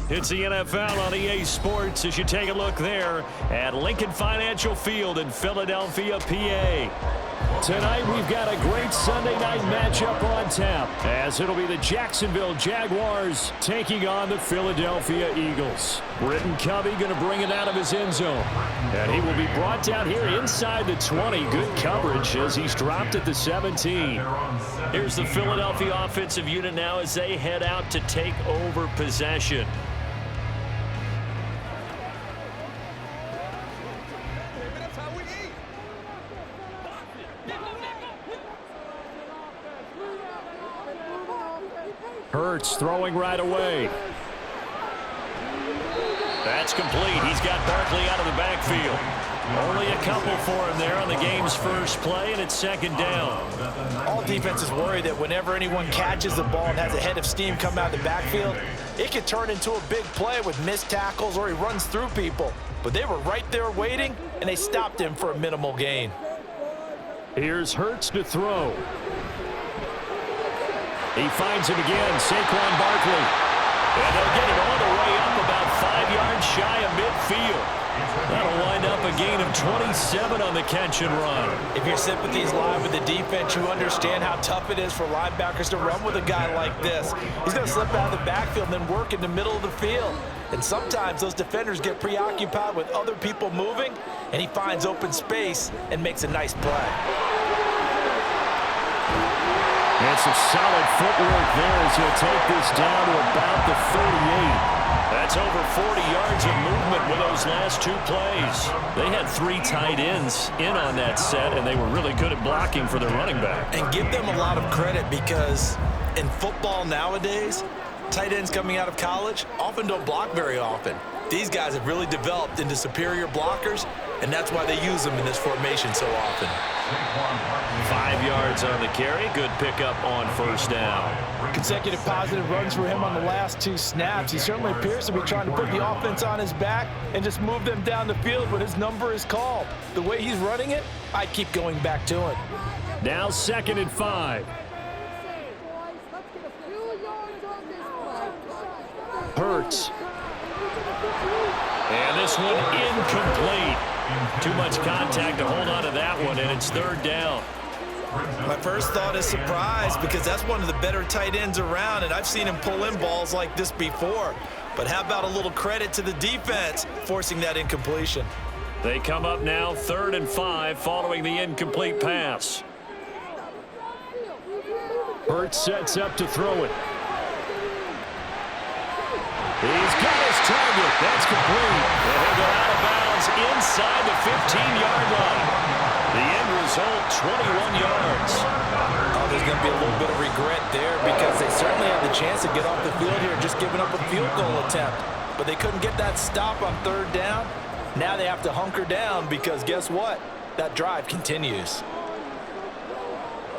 It's the NFL on EA Sports as you take a look there at Lincoln Financial Field in Philadelphia, PA. Tonight we've got a great Sunday night matchup on tap as it'll be the Jacksonville Jaguars taking on the Philadelphia Eagles. Britton Covey going to bring it out of his end zone. And he will be brought down here inside the 20. Good coverage as he's dropped at the 17. Here's the Philadelphia offensive unit now as they head out to take over possession. Hurts throwing right away. That's complete. He's got Barkley out of the backfield. Only a couple for him there on the game's first play, and it's second down. All defenses worry that whenever anyone catches the ball and has a head of steam come out of the backfield, it could turn into a big play with missed tackles or he runs through people. But they were right there waiting, and they stopped him for a minimal gain. Here's Hurts to throw. He finds him again, Saquon Barkley. And they'll get it all the way up about 5 yards shy of midfield. That'll wind up a gain of 27 on the catch and run. If your sympathies lie with the defense, you understand how tough it is for linebackers to run with a guy like this. He's going to slip out of the backfield and then work in the middle of the field. And sometimes those defenders get preoccupied with other people moving, and he finds open space and makes a nice play. And some solid footwork there as he'll take this down to about the 38. That's over 40 yards of movement with those last two plays. They had 3 tight ends in on that set, and they were really good at blocking for their running back. And give them a lot of credit because in football nowadays, tight ends coming out of college often don't block very often. These guys have really developed into superior blockers, and that's why they use them in this formation so often. 5 yards on the carry. Good pickup on first down. Consecutive positive runs for him on the last 2 snaps. He certainly appears to be trying to put the offense on his back and just move them down the field when his number is called. The way he's running it, I keep going back to him. Now 2nd and 5. Hurts. And this one incomplete. Too much contact to hold on to that one, and it's 3rd down. My first thought is surprise because that's one of the better tight ends around, and I've seen him pull in balls like this before. But how about a little credit to the defense forcing that incompletion? They come up now 3rd and 5 following the incomplete pass. Hurts sets up to throw it. He's got his target. That's complete. And he'll go out of bounds inside the 15-yard line. The end result, 21 yards. Oh, there's going to be a little bit of regret there because they certainly had the chance to get off the field here, just giving up a field goal attempt. But they couldn't get that stop on 3rd down. Now they have to hunker down because guess what? That drive continues.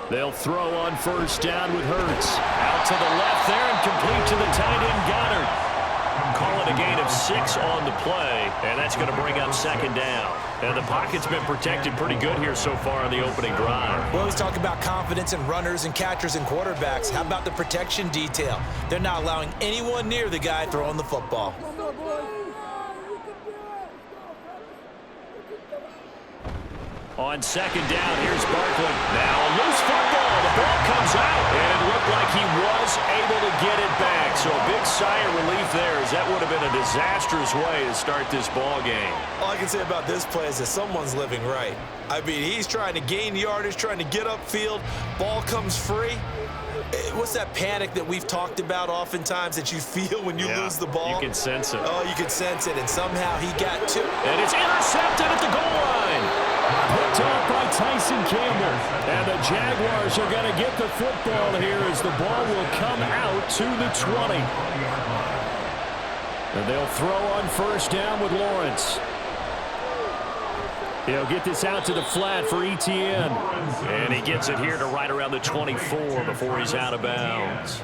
They'll throw on first down with Hurts. Out to the left there and complete to the tight end Goddard. Call it a gain of 6 on the play, and that's going to bring up 2nd down. And the pocket's been protected pretty good here so far on the opening drive. We always talk about confidence in runners and catchers and quarterbacks. How about the protection detail? They're not allowing anyone near the guy throwing the football. On 2nd down, here's Barkley. Now a loose football. The ball comes out, and it looked like he was able to get it back. So a big sigh of relief there, as that would have been a disastrous way to start this ball game. All I can say about this play is that someone's living right. I mean, he's trying to gain yardage, trying to get upfield. Ball comes free. What's that panic that we've talked about oftentimes that you feel when you lose the ball? You can sense it. Oh, you can sense it, and somehow he got to. And it's intercepted at the goal line. Picked off by Tyson Campbell. And the Jaguars are going to get the football here as the ball will come out to the 20. And they'll throw on first down with Lawrence. He'll get this out to the flat for Etienne. And he gets it here to right around the 24 before he's out of bounds.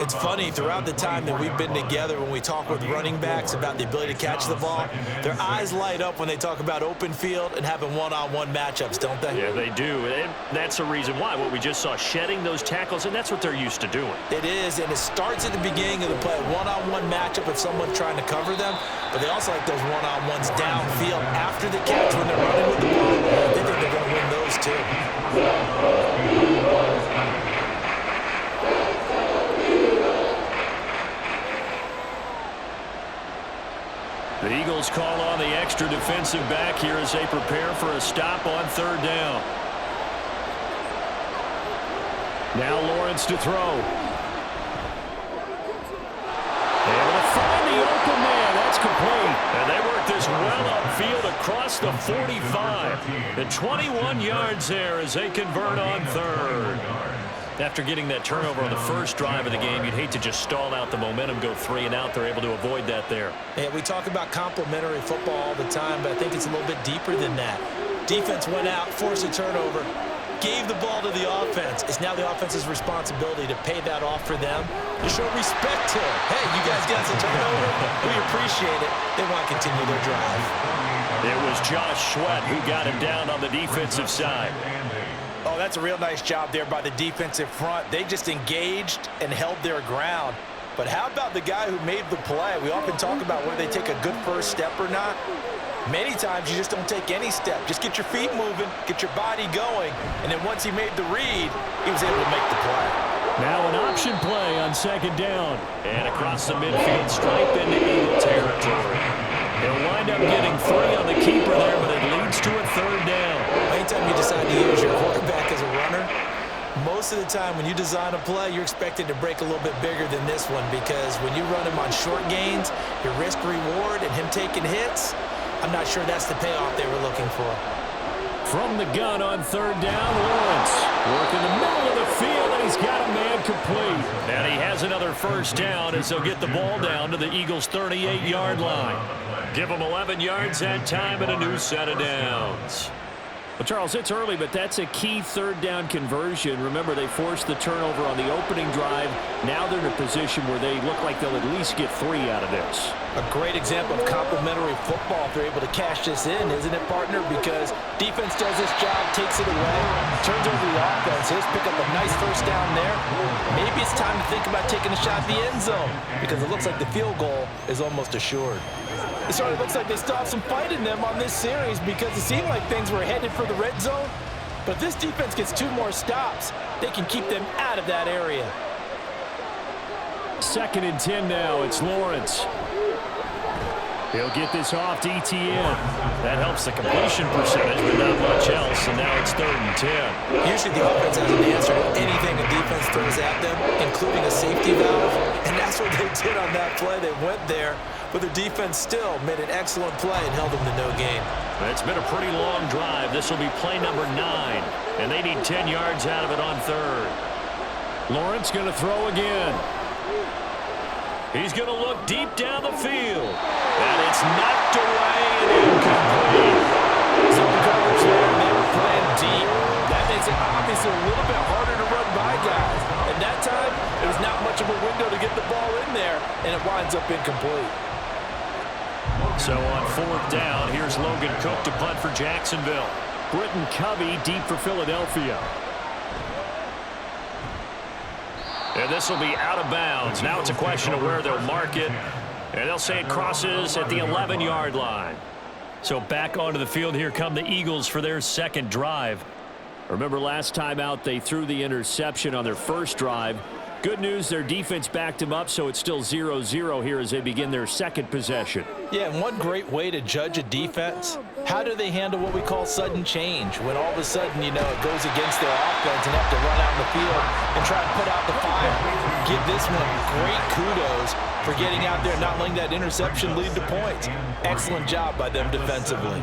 It's funny, throughout the time that we've been together, when we talk with running backs about the ability to catch the ball, their eyes light up when they talk about open field and having one-on-one matchups, don't they? Yeah, they do. And that's the reason why. What we just saw, shedding those tackles, and that's what they're used to doing. It is, and it starts at the beginning of the play, one-on-one matchup if someone's trying to cover them, but they also like those one-on-ones downfield after the catch when they're running with the ball. They think they're going to win those too. The Eagles call on the extra defensive back here as they prepare for a stop on third down. Now Lawrence to throw. Able to find the open man. That's complete. And they work this well upfield across the 45. The 21 yards there as they convert on third. After getting that turnover on the first drive of the game, you'd hate to just stall out the momentum, go 3 and out. They're able to avoid that there. Yeah, we talk about complementary football all the time, but I think it's a little bit deeper than that. Defense went out, forced a turnover, gave the ball to the offense. It's now the offense's responsibility to pay that off for them, to show respect to it. Hey, you guys got some turnover? We appreciate it. They want to continue their drive. It was Josh Sweat who got him down on the defensive side. Oh, that's a real nice job there by the defensive front. They just engaged and held their ground. But how about the guy who made the play? We often talk about whether they take a good first step or not. Many times you just don't take any step. Just get your feet moving, get your body going, and then once he made the read, he was able to make the play. Now an option play on second down. And across the midfield stripe into Eagle territory. He'll wind up getting 3 on the keeper there, but it leads to a third down. Anytime you decide to use your quarterback as a runner, most of the time when you design a play, you're expected to break a little bit bigger than this one, because when you run him on short gains, your risk-reward and him taking hits, I'm not sure that's the payoff they were looking for. From the gun on third down, Lawrence working the middle of the field, and he's got a man complete. And he has another first down as they'll get the ball down to the Eagles' 38-yard line. Give them 11 yards that time and a new set of downs. Well, Charles, it's early, but that's a key third down conversion. Remember, they forced the turnover on the opening drive. Now they're in a position where they look like they'll at least get 3 out of this. A great example of complementary football if they're able to cash this in, isn't it, partner? Because defense does this job, takes it away, turns over the offense. He'll pick up a nice first down there. Maybe it's time to think about taking a shot at the end zone, because it looks like the field goal is almost assured. It sort of looks like they still have some fight in them on this series, because it seemed like things were headed for the red zone. But this defense gets 2 more stops. They can keep them out of that area. 2nd and 10 now. It's Lawrence. He'll get this off to ETN. That helps the completion percentage, but not much else, and now it's 3rd and 10. Usually the offense has an answer to anything a defense throws at them, including a safety valve, and that's what they did on that play. They went there, but the defense still made an excellent play and held them to no gain. It's been a pretty long drive. This will be play number 9, and they need 10 yards out of it on third. Lawrence going to throw again. He's going to look deep down the field. And it's knocked away and incomplete. Zone coverage there, and they were playing deep. That makes it obviously a little bit harder to run by guys. And that time, it was not much of a window to get the ball in there, and it winds up incomplete. So on 4th down, here's Logan Cook to punt for Jacksonville. Britton Covey deep for Philadelphia. And this will be out of bounds. Now it's a question of where they'll mark it. And they'll say it crosses at the 11-yard line. So back onto the field, here come the Eagles for their 2nd drive. Remember last time out, they threw the interception on their first drive. Good news, their defense backed them up, so it's still 0-0 here as they begin their 2nd possession. Yeah, and one great way to judge a defense, how do they handle what we call sudden change? When all of a sudden, you know, it goes against their offense and have to run out in the field and try to put out the fire. Give this one great kudos for getting out there and not letting that interception lead to points. Excellent job by them defensively.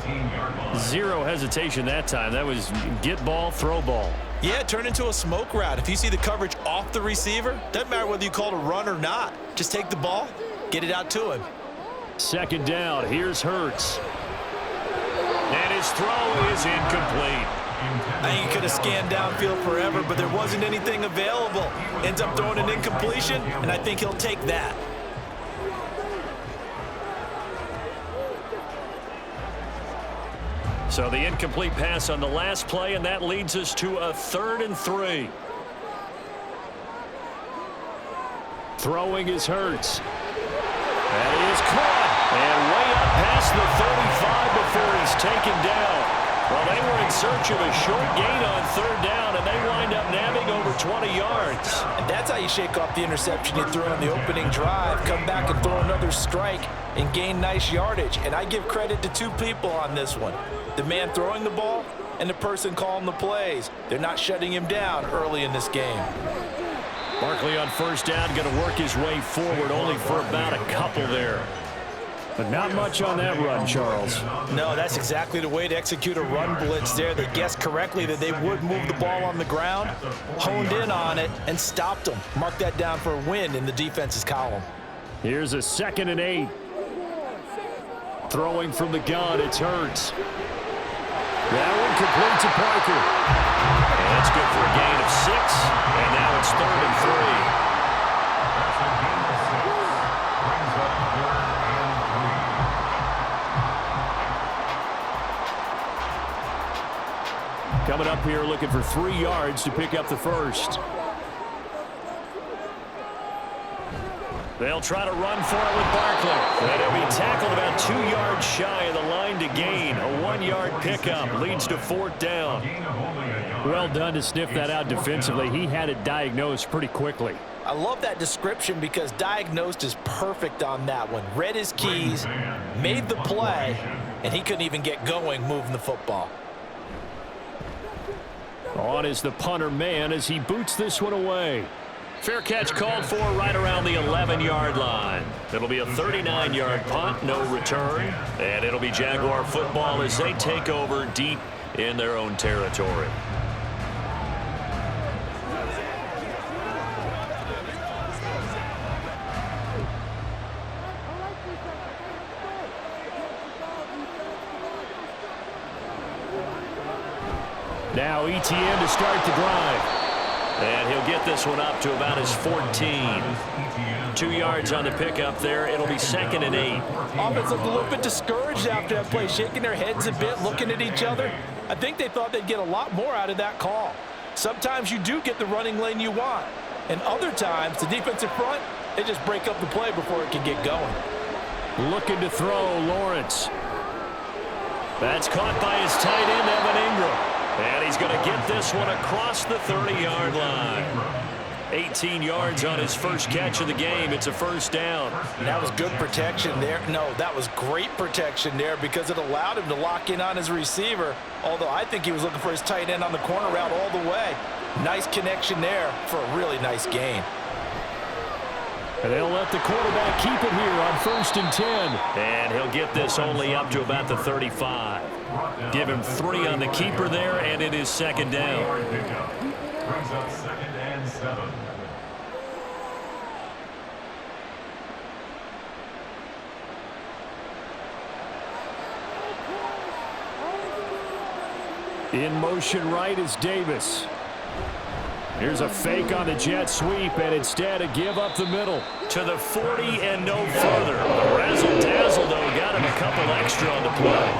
0 hesitation that time. That was get ball, throw ball. Yeah, turn into a smoke route. If you see the coverage off the receiver, doesn't matter whether you call it a run or not. Just take the ball, get it out to him. 2nd down, here's Hurts. And his throw is incomplete. I think he could have scanned downfield forever, but there wasn't anything available. Ends up throwing an incompletion, and I think he'll take that. So the incomplete pass on the last play, and that leads us to a 3rd and 3. Throwing is Hurts. And he is caught. And way up past the 35 before he's taken down. Well, they were in search of a short gain on 3rd down, and they wind up nabbing over 20 yards. And that's how you shake off the interception you threw on the opening drive. Come back and throw another strike and gain nice yardage. And I give credit to 2 people on this one. The man throwing the ball and the person calling the plays. They're not shutting him down early in this game. Barkley on 1st down, going to work his way forward, only for about a couple there. But not much on that run, Charles. No, that's exactly the way to execute a run blitz there. They guessed correctly that they would move the ball on the ground, honed in on it, and stopped them. Mark that down for a win in the defense's column. Here's a 2nd and 8. Throwing from the gun, it's Hurts. That one complete to Parker. And that's good for a gain of 6. And now it's 3rd and 3. Coming up here looking for 3 yards to pick up the 1st. They'll try to run for it with Barkley. And he'll be tackled about 2 yards shy of the line to gain. A 1-yard pickup leads to 4th down. Well done to sniff that out defensively. He had it diagnosed pretty quickly. I love that description because diagnosed is perfect on that one. Read his keys, made the play, and he couldn't even get going moving the football. On is the punter man as he boots this one away. Fair catch called for right around the 11-yard line. It'll be a 39-yard punt, no return. And it'll be Jaguar football as they take over deep in their own territory. Now ETN to start the drive. And he'll get this one up to about his 14. 2 yards on the pickup there. It'll be 2nd and 8. Offense looked a little bit discouraged after that play, shaking their heads a bit, looking at each other. I think they thought they'd get a lot more out of that call. Sometimes you do get the running lane you want. And other times, the defensive front, they just break up the play before it can get going. Looking to throw, Lawrence. That's caught by his tight end, Evan Ingram. And he's going to get this one across the 30-yard line. 18 yards on his first catch of the game. It's a 1st down. And that was good protection there. No, that was great protection there because it allowed him to lock in on his receiver, although I think he was looking for his tight end on the corner route all the way. Nice connection there for a really nice gain. And they'll let the quarterback keep it here on 1st and 10. And he'll get this only up to about the 35. Give him 3 on the keeper there, and it is 2nd down. Brings up 2nd and 7. In motion right is Davis. Here's a fake on the jet sweep, and instead a give up the middle. To the 40 and no further. Razzle-dazzle, though, got him a couple extra on the play.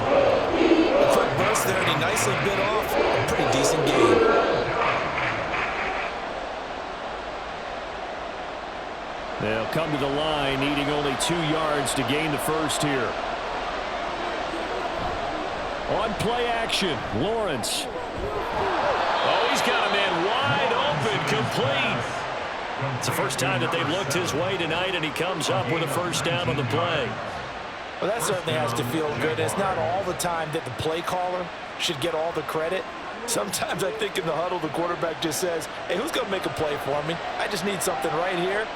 Quick burst there, and he nicely bit off a pretty decent game. They'll come to the line, needing only 2 yards to gain the 1st here. On play action, Lawrence. Oh, he's got a man wide open, complete. It's the first time that they've looked his way tonight, and he comes up with a 1st down on the play. Well, that certainly has to feel good. It's not all the time that the play caller should get all the credit. Sometimes I think in the huddle, the quarterback just says, hey, who's going to make a play for me? I just need something right here.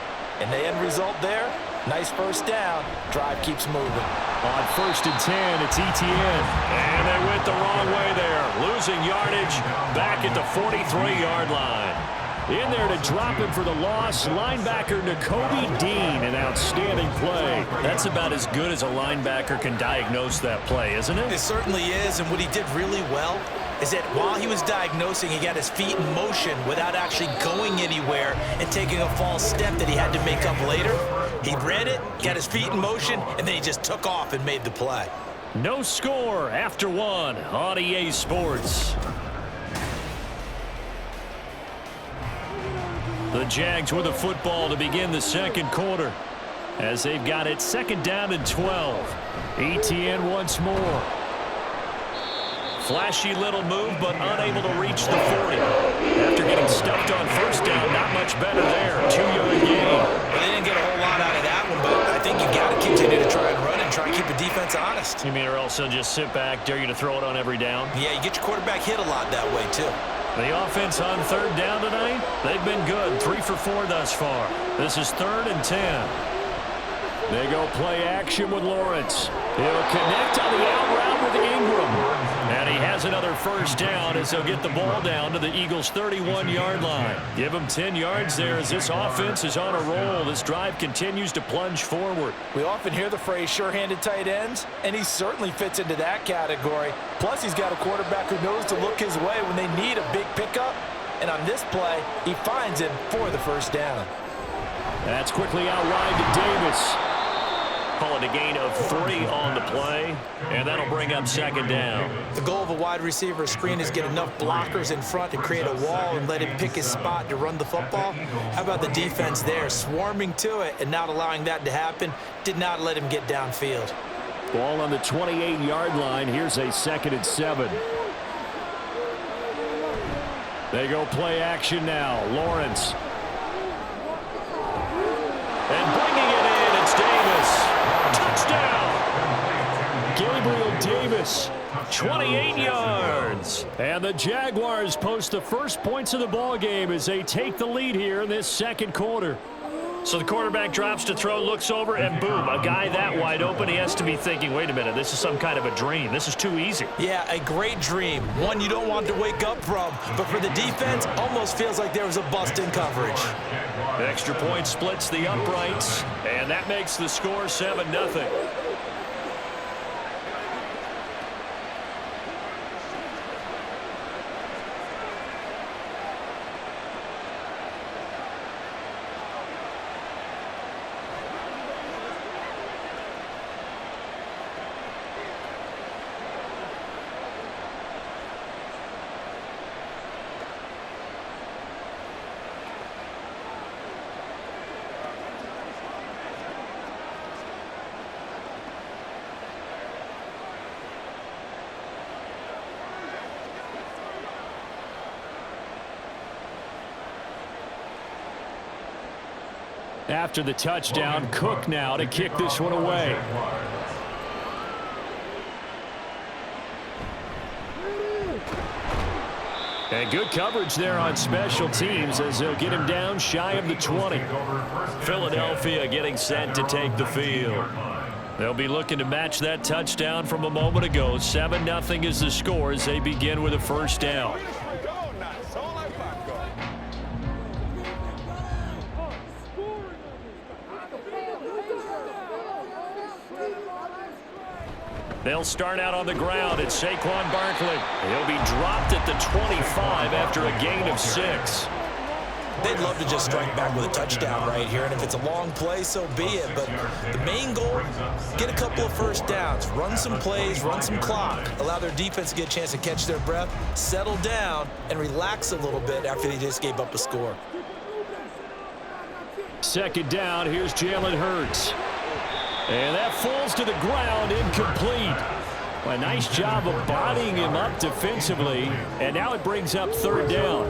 And the end result there, nice 1st down. Drive keeps moving. On 1st and 10, it's ETN. And they went the wrong way there. Losing yardage back at the 43-yard line. In there to drop him for the loss, linebacker Nakobe Dean, an outstanding play. That's about as good as a linebacker can diagnose that play, isn't it? It certainly is, and what he did really well is that while he was diagnosing, he got his feet in motion without actually going anywhere and taking a false step that he had to make up later. He read it, got his feet in motion, and then he just took off and made the play. No score after one on EA Sports. The Jags with the football to begin the second quarter as they've got it second down and 12. ETN once more. Flashy little move, but unable to reach the 40. After getting stuffed on first down, not much better there. 2-yard gain. Well, they didn't get a whole lot out of that one, but I think you got to continue to try and run and try and keep the defense honest. You mean or else they'll just sit back, dare you to throw it on every down? Yeah, you get your quarterback hit a lot that way, too. The offense on third down tonight, they've been good. 3 for 4 thus far. This is 3rd and 10. They go play action with Lawrence. He'll connect on the out route with Ingram. And he has another first down as he'll get the ball down to the Eagles' 31-yard line. Give him 10 yards there as this offense is on a roll. This drive continues to plunge forward. We often hear the phrase sure-handed tight ends, and he certainly fits into that category. Plus, he's got a quarterback who knows to look his way when they need a big pickup. And on this play, he finds him for the first down. That's quickly out wide to Davis. Call it a gain of 3 on the play, and that'll bring up second down. The goal of a wide receiver screen is get enough blockers in front to create a wall and let him pick his spot to run the football. How about the defense there, swarming to it and not allowing that to happen? Did not let him get downfield. Ball on the 28-yard line. Here's a 2nd and 7. They go play action now. Lawrence. And bringing it in, it's Davis. Touchdown! Gabriel Davis, 28 yards. And the Jaguars post the first points of the ball game as they take the lead here in this second quarter. So the quarterback drops to throw, looks over, and boom, a guy that wide open, he has to be thinking, wait a minute, this is some kind of a dream. This is too easy. Yeah, a great dream. One you don't want to wake up from. But for the defense, almost feels like there was a bust in coverage. Extra point splits the uprights, and that makes the score 7-0. After the touchdown, Cook now to kick this one away. And good coverage there on special teams as they'll get him down shy of the 20. Philadelphia getting set to take the field. They'll be looking to match that touchdown from a moment ago. 7-0 is the score as they begin with a first down. They'll start out on the ground. It's Saquon Barkley. He'll be dropped at the 25 after a gain of 6. They'd love to just strike back with a touchdown right here, and if it's a long play, so be it. But the main goal, get a couple of first downs, run some plays, run some clock, allow their defense to get a chance to catch their breath, settle down, and relax a little bit after they just gave up a score. Second down, here's Jalen Hurts. And that falls to the ground, incomplete. A nice job of bodying him up defensively, and now it brings up third down.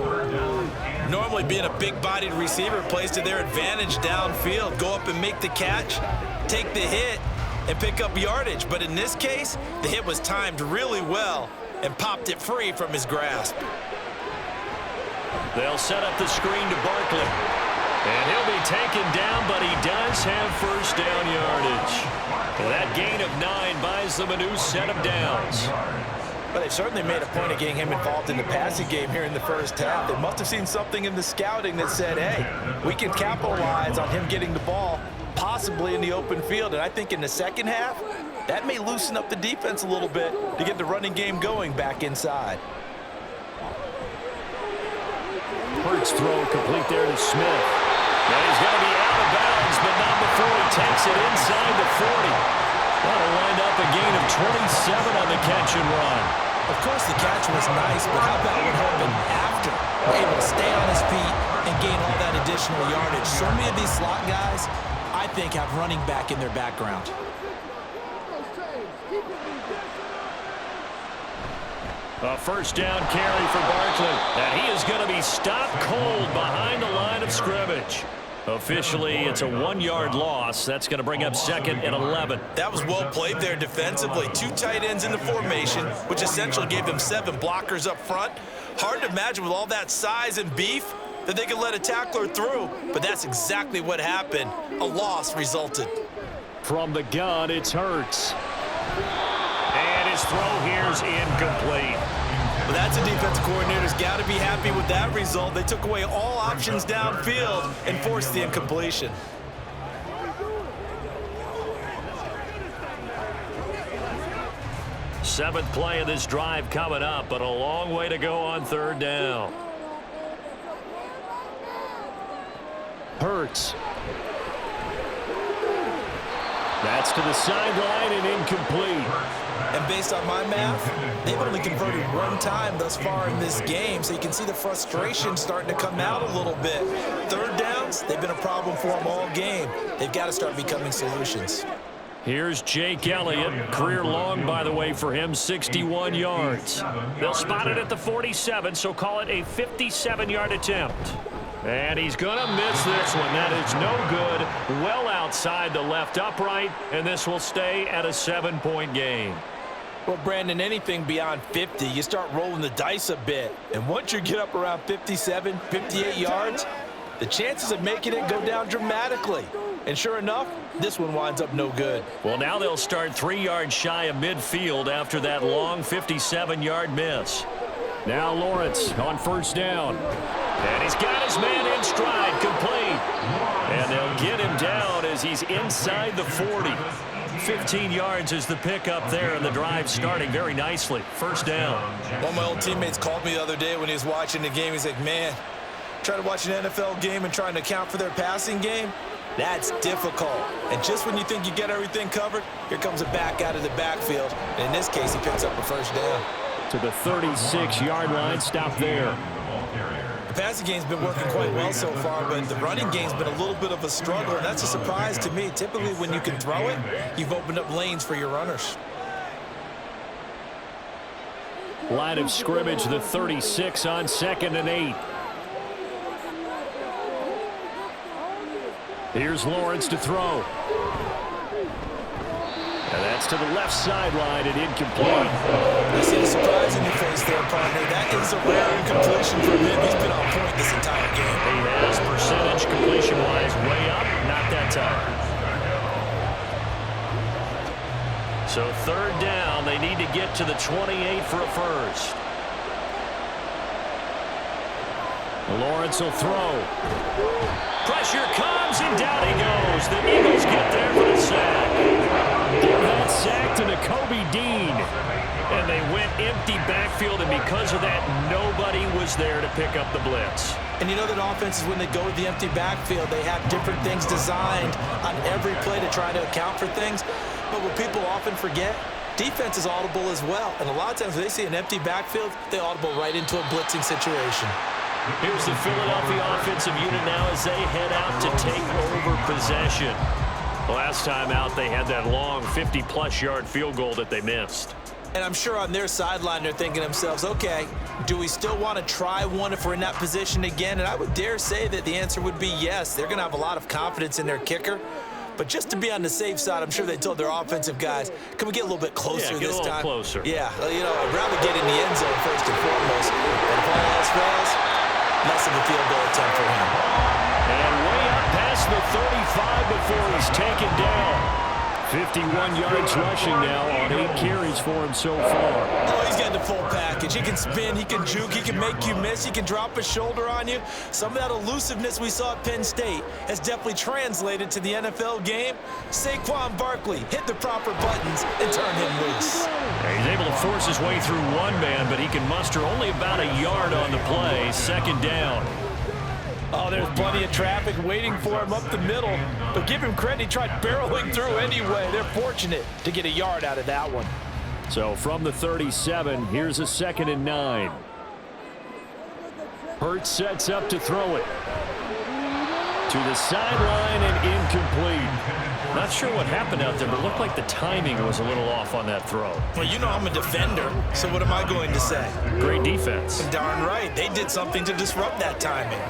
Normally being a big-bodied receiver plays to their advantage downfield. Go up and make the catch, take the hit, and pick up yardage. But in this case, the hit was timed really well and popped it free from his grasp. They'll set up the screen to Barkley. And he'll be taken down, but he does have first down yardage. Well, that gain of 9 buys them a new set of downs. But they've certainly made a point of getting him involved in the passing game here in the first half. They must have seen something in the scouting that said, hey, we can capitalize on him getting the ball, possibly in the open field. And I think in the second half, that may loosen up the defense a little bit to get the running game going back inside. Hurts throw complete there to Smith. And he's going to be out of bounds, but not before he takes it inside the 40. That'll wind up a gain of 27 on the catch and run. Of course, the catch was nice, but how about what happened after? Able to stay on his feet and gain all that additional yardage. So many of these slot guys, I think, have running back in their background. A first down carry for Barkley, and he is going to be stopped cold behind the line of scrimmage. Officially, it's a 1-yard loss. That's going to bring up 2nd and 11. That was well played there defensively. 2 tight ends in the formation, which essentially gave them 7 blockers up front. Hard to imagine with all that size and beef that they could let a tackler through, but that's exactly what happened. A loss resulted. From the gun, it's Hurts. And his throw here's incomplete. But that's a defensive coordinator's got to be happy with that result. They took away all options downfield and forced the incompletion. Seventh play of this drive coming up, but a long way to go on 3rd down. Hurts. That's to the sideline and incomplete. And based on my math, they've only converted 1 time thus far in this game, so you can see the frustration starting to come out a little bit. 3rd downs, they've been a problem for them all game. They've got to start becoming solutions. Here's Jake Elliott. Career long, by the way, for him, 61 yards. They'll spot it at the 47, so call it a 57-yard attempt. And he's going to miss this one. That is no good. Well outside the left upright, and this will stay at a 7-point game. Well, Brandon, anything beyond 50, you start rolling the dice a bit. And once you get up around 57, 58 yards, the chances of making it go down dramatically. And sure enough, this one winds up no good. Well, now they'll start 3 yards shy of midfield after that long 57-yard miss. Now Lawrence on 1st down. And he's got his man in stride, complete. And they'll get him down as he's inside the 40. 15 yards is the pickup there, and the drive starting very nicely. 1st down. One of my old teammates called me the other day when he was watching the game. He's like, man, trying to watch an NFL game and trying to account for their passing game, that's difficult. And just when you think you get everything covered, here comes a back out of the backfield. And in this case, he picks up a 1st down. To the 36-yard line, stop there. The passing game's been working quite well so far, but the running game's been a little bit of a struggle, and that's a surprise to me. Typically, when you can throw it, you've opened up lanes for your runners. Line of scrimmage, the 36 on 2nd and 8. Here's Lawrence to throw. And that's to the left sideline and incomplete. I see a surprise in your face there, partner. That is a rare incompletion for him. He's been on point this entire game. He has percentage completion-wise way up, not that time. So 3rd down, they need to get to the 28 for a first. Lawrence will throw. Pressure comes, and down he goes. The Eagles get there for the sack. Give that sack to Nakobe Dean. And they went empty backfield, and because of that, nobody was there to pick up the blitz. And you know that offenses, when they go with the empty backfield, they have different things designed on every play to try to account for things. But what people often forget, defense is audible as well. And a lot of times when they see an empty backfield, they audible right into a blitzing situation. Here's the Philadelphia offensive unit now as they head out to take over possession. Last time out, they had that long 50-plus yard field goal that they missed. And I'm sure on their sideline, they're thinking to themselves, okay, do we still want to try one if we're in that position again? And I would dare say that the answer would be yes. They're going to have a lot of confidence in their kicker. But just to be on the safe side, I'm sure they told their offensive guys, can we get a little bit closer this time? Closer. Yeah, you know, I'd rather get in the end zone first and foremost. But if all else fails, less of a field goal attempt for him. And way up past the 35 before he's taken down. 51 yards rushing now on 8 carries for him so far. Oh, he's getting the full package. He can spin, he can juke, he can make you miss, he can drop a shoulder on you. Some of that elusiveness we saw at Penn State has definitely translated to the NFL game. Saquon Barkley hit the proper buttons and turn him loose. He's able to force his way through one man, but he can muster only about a yard on the play. 2nd down. Oh, there's plenty of traffic waiting for him up the middle. But give him credit, he tried barreling through anyway. They're fortunate to get a yard out of that one. So from the 37, here's a 2nd and 9. Hurts sets up to throw it. To the sideline and incomplete. Not sure what happened out there, but it looked like the timing was a little off on that throw. Well, you know I'm a defender, so what am I going to say? Great defense. Darn right. They did something to disrupt that timing.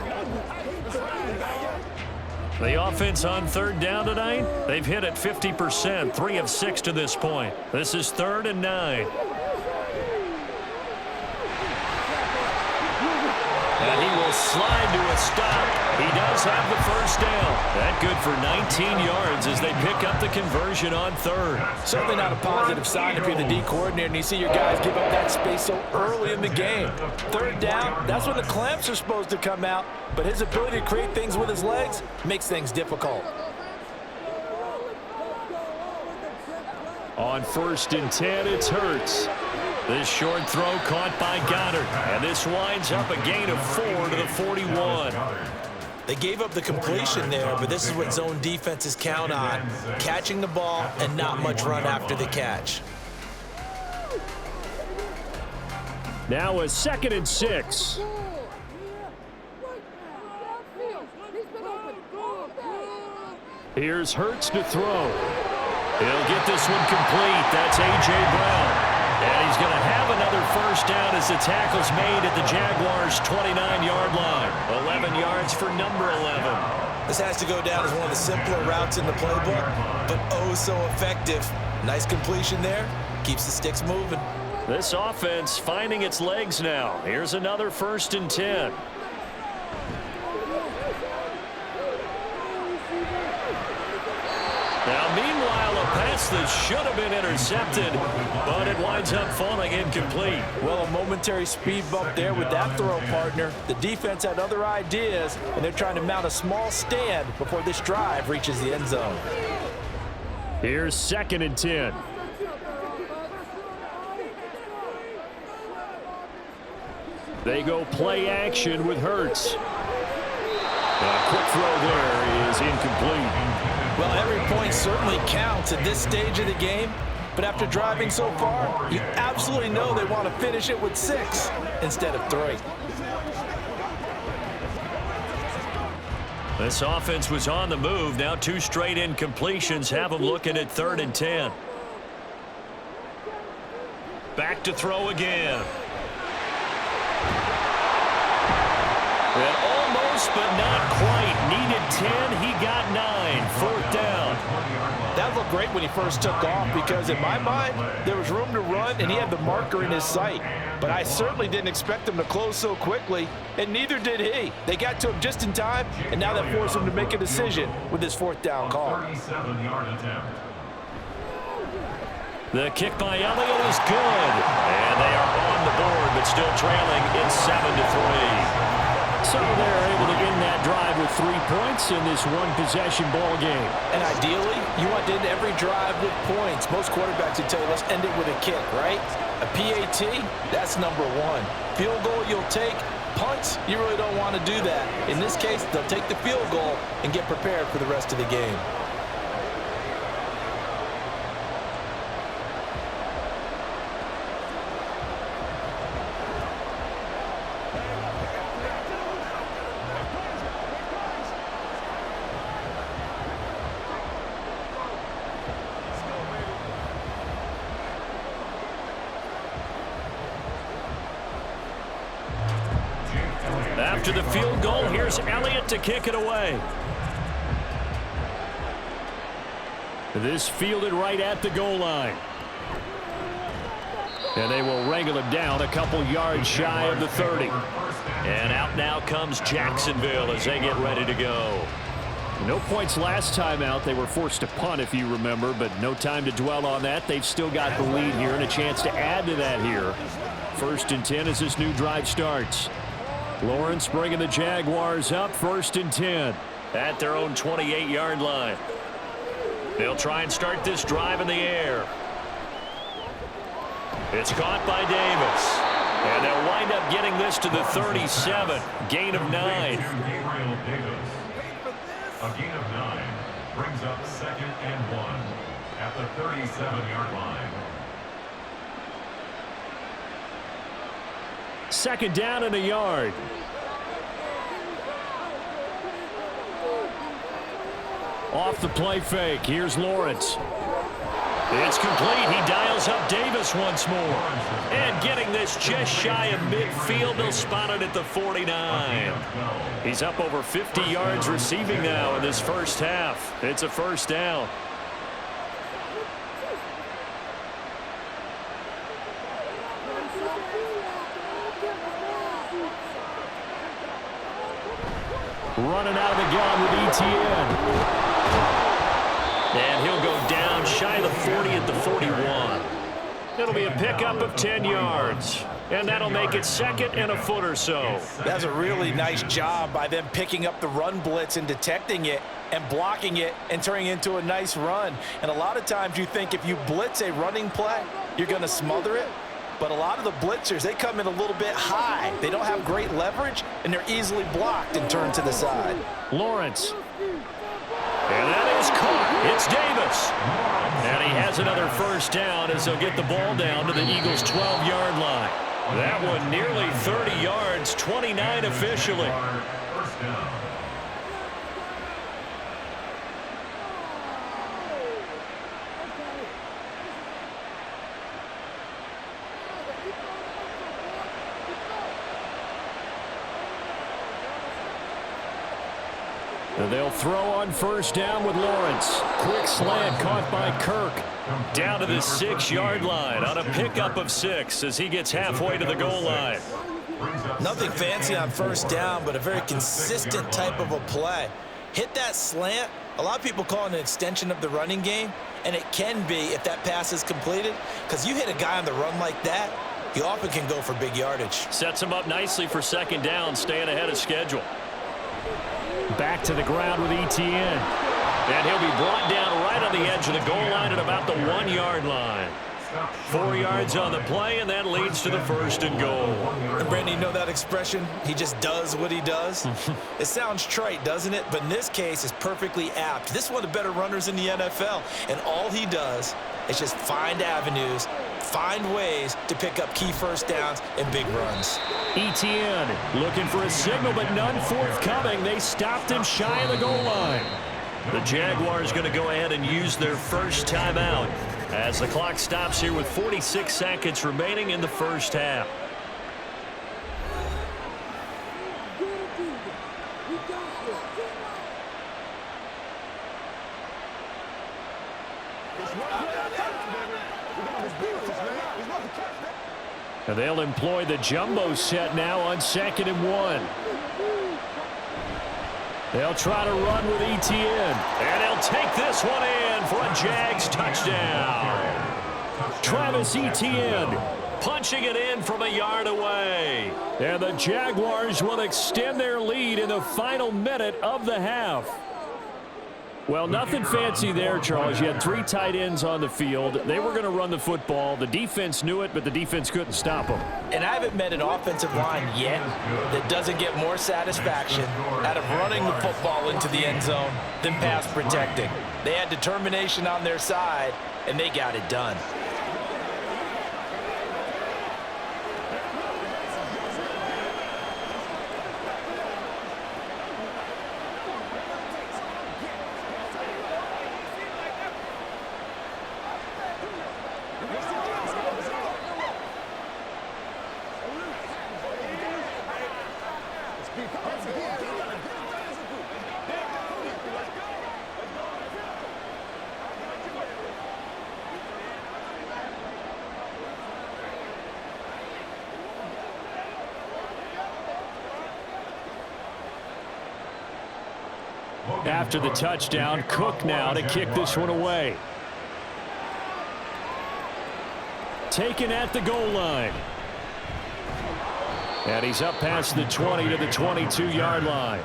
The offense on 3rd down tonight, they've hit it 50%, 3 of 6 to this point. This is 3rd and 9. And he will slide to a stop. He does have the 1st down. That good for 19 yards as they pick up the conversion on 3rd. Certainly not a positive sign if you're the D coordinator and you see your guys give up that space so early in the game. 3rd down, that's when the clamps are supposed to come out, but his ability to create things with his legs makes things difficult. On 1st and 10, it's Hurts. This short throw caught by Goddard, and this winds up a gain of 4 to the 41. They gave up the completion there, but this is what zone defenses count on, catching the ball and not much run after the catch. Now a 2nd and 6. Here's Hurts to throw. He'll get this one complete. That's A.J. Brown. And he's going to have another 1st down as the tackle's made at the Jaguars' 29-yard line. 11 yards for number 11. This has to go down as one of the simpler routes in the playbook, but oh so effective. Nice completion there. Keeps the sticks moving. This offense finding its legs now. Here's another 1st and 10. Now, meanwhile, a pass that should have been intercepted, but it winds up falling incomplete. Well, a momentary speed bump there with that throw, partner. The defense had other ideas, and they're trying to mount a small stand before this drive reaches the end zone. Here's 2nd and 10. They go play action with Hurts. A quick throw there is incomplete. Well, every point certainly counts at this stage of the game, but after driving so far, you absolutely know they want to finish it with 6 instead of 3. This offense was on the move. Now 2 straight incompletions have them looking at 3rd and 10. Back to throw again. And almost, but not quite. Needed 10. He got 9. 4th down. That looked great when he first took off because, in my mind, there was room to run, and he had the marker in his sight. But I certainly didn't expect him to close so quickly, and neither did he. They got to him just in time, and now that forced him to make a decision with his 4th down call. 37-yard attempt. The kick by Elliott is good. And they are on the board, but still trailing. It's 7-3. So they're able to end that drive with 3 points in this one-possession ball game. And ideally, you want to end every drive with points. Most quarterbacks would tell you, let's end it with a kick, right? A PAT, that's number 1. Field goal you'll take. Punts, you really don't want to do that. In this case, they'll take the field goal and get prepared for the rest of the game. After the field goal, here's Elliott to kick it away. This fielded right at the goal line. And they will wrangle him down a couple yards shy of the 30. And out now comes Jacksonville as they get ready to go. No points last time out. They were forced to punt, if you remember, but no time to dwell on that. They've still got the lead here and a chance to add to that here. 1st and 10 as this new drive starts. Lawrence bringing the Jaguars up, 1st and 10 at their own 28-yard line. They'll try and start this drive in the air. It's caught by Davis. And they'll wind up getting this to the 37. Gain of 9. A gain of 9 brings up 2nd and 1 at the 37-yard line. 2nd down and a yard. Off the play fake. Here's Lawrence. It's complete. He dials up Davis once more. And getting this just shy of midfield. They'll spot it at the 49. He's up over 50 yards receiving now in this first half. It's a first down. Running out of the gun with ETN. And he'll go down shy of the 40 at the 41. It'll be a pickup of 10 yards. And that'll make it 2nd and a foot or so. That's a really nice job by them picking up the run blitz and detecting it and blocking it and turning it into a nice run. And a lot of times you think if you blitz a running play, you're going to smother it. But a lot of the blitzers, they come in a little bit high. They don't have great leverage, and they're easily blocked and turned to the side. Lawrence. And that is caught. It's Davis. And he has another first down as they'll get the ball down to the Eagles' 12-yard line. That one nearly 30 yards, 29 officially. First down. And they'll throw on first down with Lawrence. Quick slant caught by Kirk. Down to the 6-yard line on a pickup of 6 as he gets halfway to the goal line. Nothing fancy on first down, but a very consistent type of a play. Hit that slant. A lot of people call it an extension of the running game, and it can be if that pass is completed, because you hit a guy on the run like that, you often can go for big yardage. Sets him up nicely for 2nd down, staying ahead of schedule. Back to the ground with ETN. And he'll be brought down right on the edge of the goal line at about the 1-yard line. 4 yards on the play, and that leads to the 1st and goal. And Brandon, you know that expression? He just does what he does. It sounds trite, doesn't it? But in this case, it's perfectly apt. This is one of the better runners in the NFL, and all he does is just find avenues, find ways to pick up key first downs and big runs. ETN looking for a signal, but none forthcoming. They stopped him shy of the goal line. The Jaguars going to go ahead and use their first timeout as the clock stops here with 46 seconds remaining in the first half. And they'll employ the jumbo set now on 2nd and 1. They'll try to run with ETN. And they'll take this one in for a Jags touchdown. Travis Etienne punching it in from a yard away. And the Jaguars will extend their lead in the final minute of the half. Well, nothing fancy there, Charles. You had 3 tight ends on the field. They were going to run the football. The defense knew it, but the defense couldn't stop them. And I haven't met an offensive line yet that doesn't get more satisfaction out of running the football into the end zone than pass protecting. They had determination on their side, and they got it done. After the touchdown, Cook now to kick this one away. Taken at the goal line. And he's up past the 20 to the 22-yard line.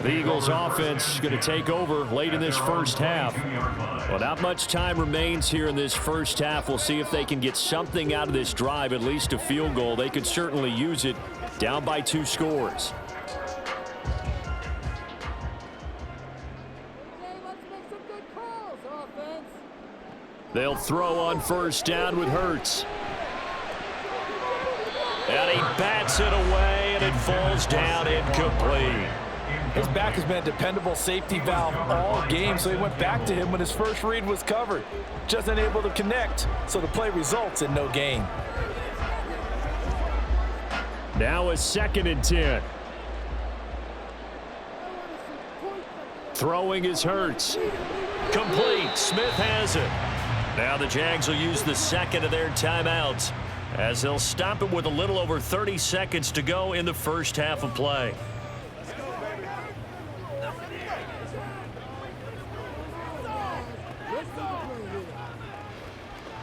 The Eagles offense going to take over late in this first half. Well, not much time remains here in this first half. We'll see if they can get something out of this drive, at least a field goal. They could certainly use it, down by 2 scores. They'll throw on first down with Hurts. And he bats it away, and it falls down incomplete. His back has been a dependable safety valve all game, so he went back to him when his first read was covered. Just unable to connect, so the play results in no gain. Now a 2nd and 10. Throwing is Hurts. Complete. Smith has it. Now the Jags will use the 2nd of their timeouts, as they'll stop it with a little over 30 seconds to go in the first half of play.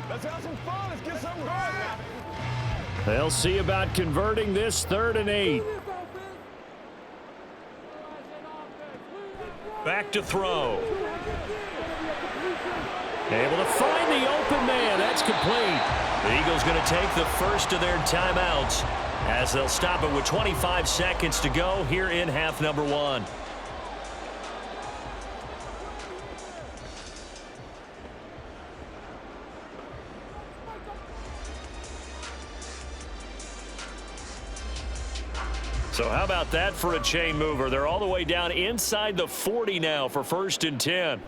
Let's have some fun. Let's get something going. They'll see about converting this 3rd and 8. Back to throw. Able to find the open man. That's complete. The Eagles going to take the first of their timeouts, as they'll stop it with 25 seconds to go here in half number 1. So how about that for a chain mover? They're all the way down inside the 40 now for 1st and 10.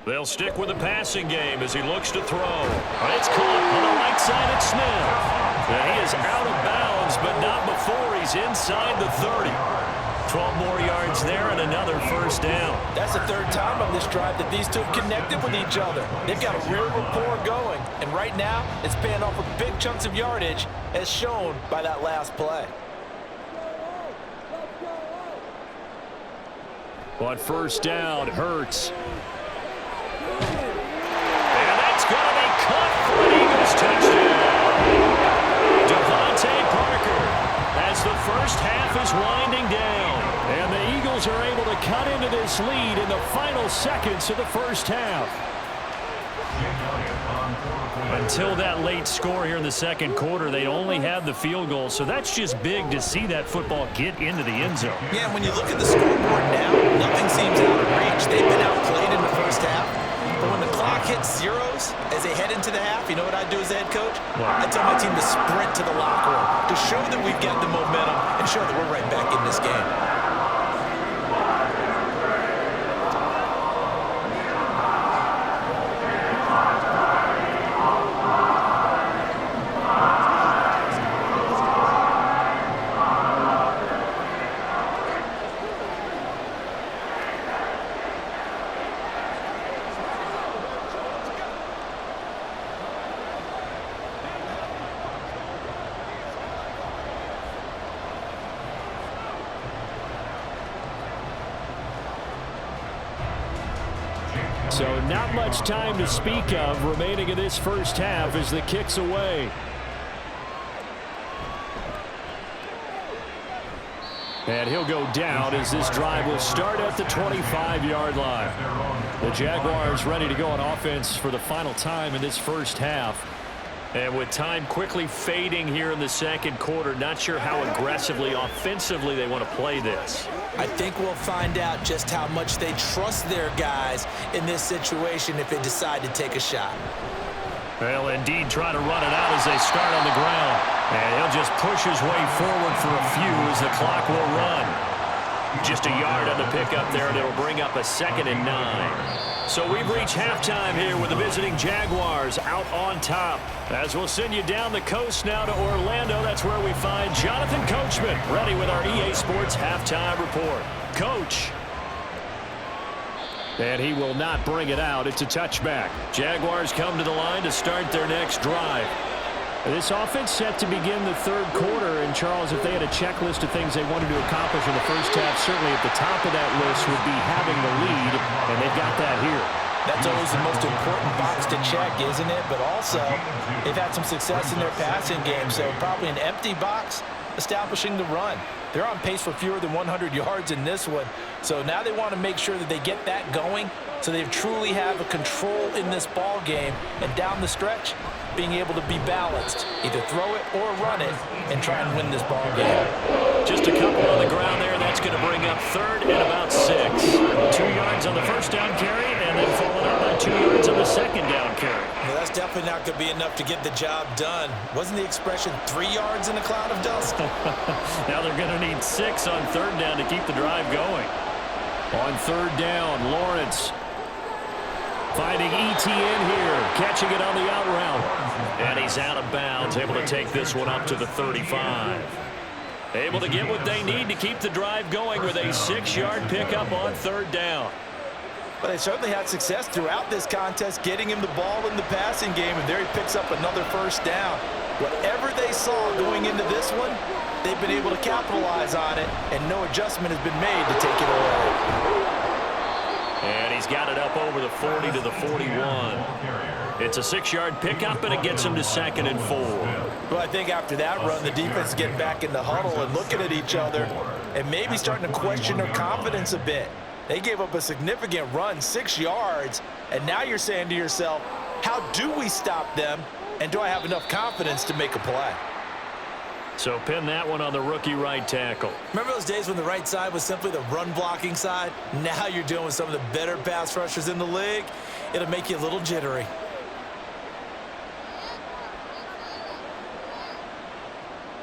They'll stick with the passing game as he looks to throw. It's caught on the right side at Smith. He is out of bounds, but not before he's inside the 30. 12 more yards there and another first down. That's the 3rd time on this drive that these two have connected with each other. They've got a real rapport going, and right now it's paying off with big chunks of yardage, as shown by that last play. On first down, Hurts. And that's going to be caught for an Eagles touchdown. Devontae Parker, as the first half is winding down. And the Eagles are able to cut into this lead in the final seconds of the first half. Until that late score here in the 2nd quarter, they only had the field goal, so that's just big to see that football get into the end zone. Yeah, when you look at the scoreboard now, nothing seems out of reach. They've been outplayed in the first half, but when the clock hits zeros as they head into the half, you know what I do as a head coach? I tell my team to sprint to the locker room to show that we've got the momentum and show that we're right back in this game. So not much time to speak of remaining in this first half as the kick's away. And he'll go down as this drive will start at the 25-yard line. The Jaguars ready to go on offense for the final time in this first half. And with time quickly fading here in the 2nd quarter, not sure how aggressively, offensively they want to play this. I think we'll find out just how much they trust their guys in this situation if they decide to take a shot. They'll indeed try to run it out as they start on the ground. And he'll just push his way forward for a few as the clock will run. Just a yard on the pickup there, and it'll bring up a 2nd and 9. So we've reached halftime here with the visiting Jaguars out on top. As we'll send you down the coast now to Orlando, that's where we find Jonathan Coachman ready with our EA Sports halftime report. Coach. And he will not bring it out. It's a touchback. Jaguars come to the line to start their next drive. This offense set to begin the 3rd quarter. And, Charles, if they had a checklist of things they wanted to accomplish in the first half, certainly at the top of that list would be having the lead, and they've got that here. That's always the most important box to check, isn't it? But also, they've had some success in their passing game, so probably an empty box establishing the run. They're on pace for fewer than 100 yards in this one. So now they want to make sure that they get that going so they truly have a control in this ball game. And down the stretch, being able to be balanced. Either throw it or run it and try and win this ball game. Just a couple on the ground there. That's going to bring up third and about 6. 2 yards on the first down carry and then followed up by 2 yards on the second down carry. Well, that's definitely not going to be enough to get the job done. Wasn't the expression 3 yards in a cloud of dust? Now they're going to need 6 on third down to keep the drive going. On third down, Lawrence finding ETN here, catching it on the out route. And he's out of bounds, able to take this one up to the 35. Able to get what they need to keep the drive going with a 6-yard pickup on third down. But they certainly had success throughout this contest, getting him the ball in the passing game, and there he picks up another first down. Whatever they saw going into this one, they've been able to capitalize on it, and no adjustment has been made to take it away. And he's got it up over the 40 to the 41. It's a 6-yard pickup, and it gets him to 2nd and 4. Well, I think after that run, the defense is getting back in the huddle and looking at each other and maybe starting to question their confidence a bit. They gave up a significant run, 6 yards, and now you're saying to yourself, how do we stop them, and do I have enough confidence to make a play? So pin that one on the rookie right tackle. Remember those days when the right side was simply the run-blocking side? Now you're dealing with some of the better pass rushers in the league. It'll make you a little jittery.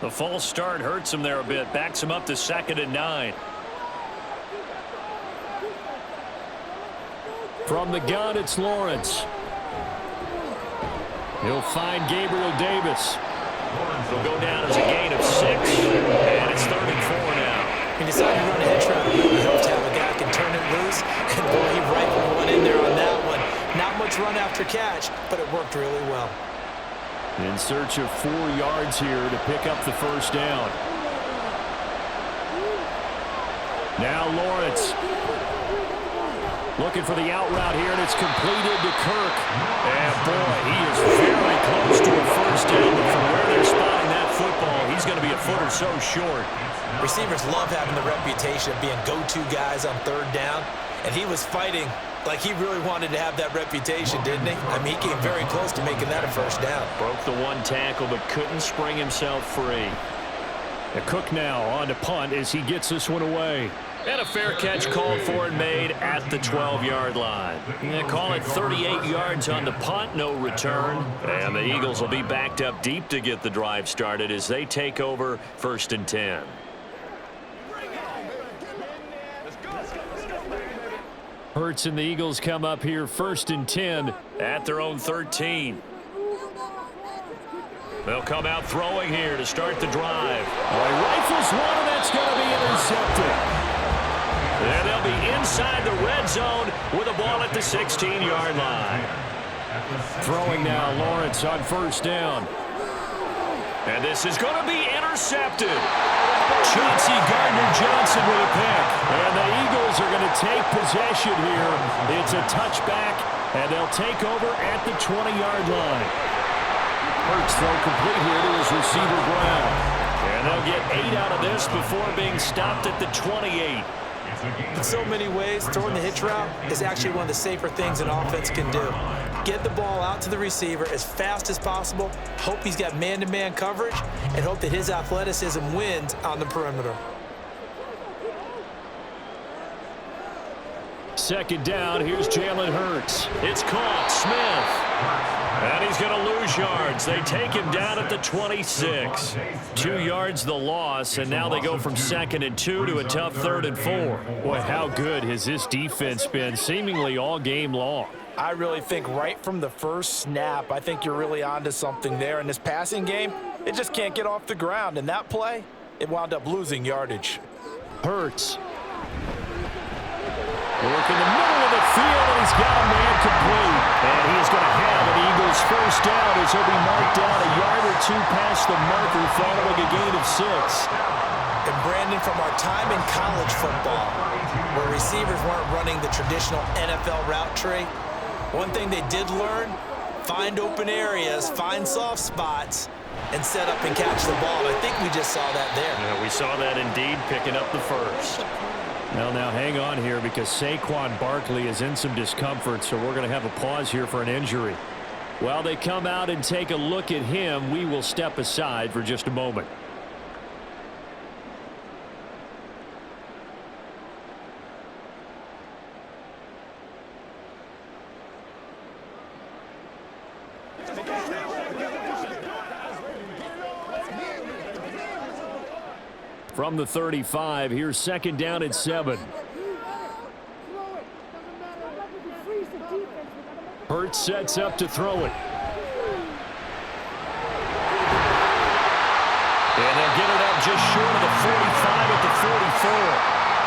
The false start hurts him there a bit. Backs him up to 2nd and 9. From the gun, it's Lawrence. He'll find Gabriel Davis. He'll go down as a gain of 6, and it's 3rd and 4 now. He decided to run a hitch route. You hope to have a guy who can turn it loose, and boy, he rifled one in there on that one. Not much run after catch, but it worked really well. In search of 4 yards here to pick up the first down. Now Lawrence looking for the out route here, and it's completed to Kirk. And boy, he is very close to a first down, but from where they're spotting that football, he's going to be a foot or so short. Receivers love having the reputation of being go-to guys on third down, and he was fighting like he really wanted to have that reputation, didn't he? I mean, he came very close to making that a first down. Broke the one tackle, but couldn't spring himself free. The Cook now on to punt as he gets this one away. And a fair catch called for and made at the 12-yard line. They call it 38 yards on the punt, no return. And the Eagles will be backed up deep to get the drive started as they take over 1st and 10. Hurts and the Eagles come up here 1st and 10 at their own 13. They'll come out throwing here to start the drive. He rifles one, and that's going to be intercepted. And they'll be inside the red zone with a ball at the 16-yard line. Throwing now, Lawrence on 1st down. And this is going to be intercepted. Chauncey Gardner-Johnson with a pick. And the Eagles are going to take possession here. It's a touchback, and they'll take over at the 20-yard line. Hurts throw complete here to his receiver, Brown. And they'll get 8 out of this before being stopped at the 28. In so many ways, throwing the hitch route is actually one of the safer things an offense can do. Get the ball out to the receiver as fast as possible, hope he's got man-to-man coverage, and hope that his athleticism wins on the perimeter. 2nd down, here's Jalen Hurts. It's caught, Smith. And he's going to lose yards. They take him down at the 26. 2 yards the loss, and now they go from 2nd and 2 to a tough 3rd and 4. Boy, how good has this defense been seemingly all game long? I really think right from the first snap, I think you're really onto something there. In this passing game, it just can't get off the ground. And that play, it wound up losing yardage. Hurts. Work in the middle of the field, and he's got a man complete. And he is going to have an Eagles first down as he'll be marked down a yard or 2 past the marker following a gain of 6. And Brandon, from our time in college football, where receivers weren't running the traditional NFL route tree, one thing they did learn, find open areas, find soft spots, and set up and catch the ball. I think we just saw that there. Yeah, we saw that indeed, picking up the first. Well, now hang on here because Saquon Barkley is in some discomfort, so we're going to have a pause here for an injury. While they come out and take a look at him, we will step aside for just a moment. From the 35, here's second down and 7. Hurts sets up to throw it. And they'll get it up just short of the 45 at the 44.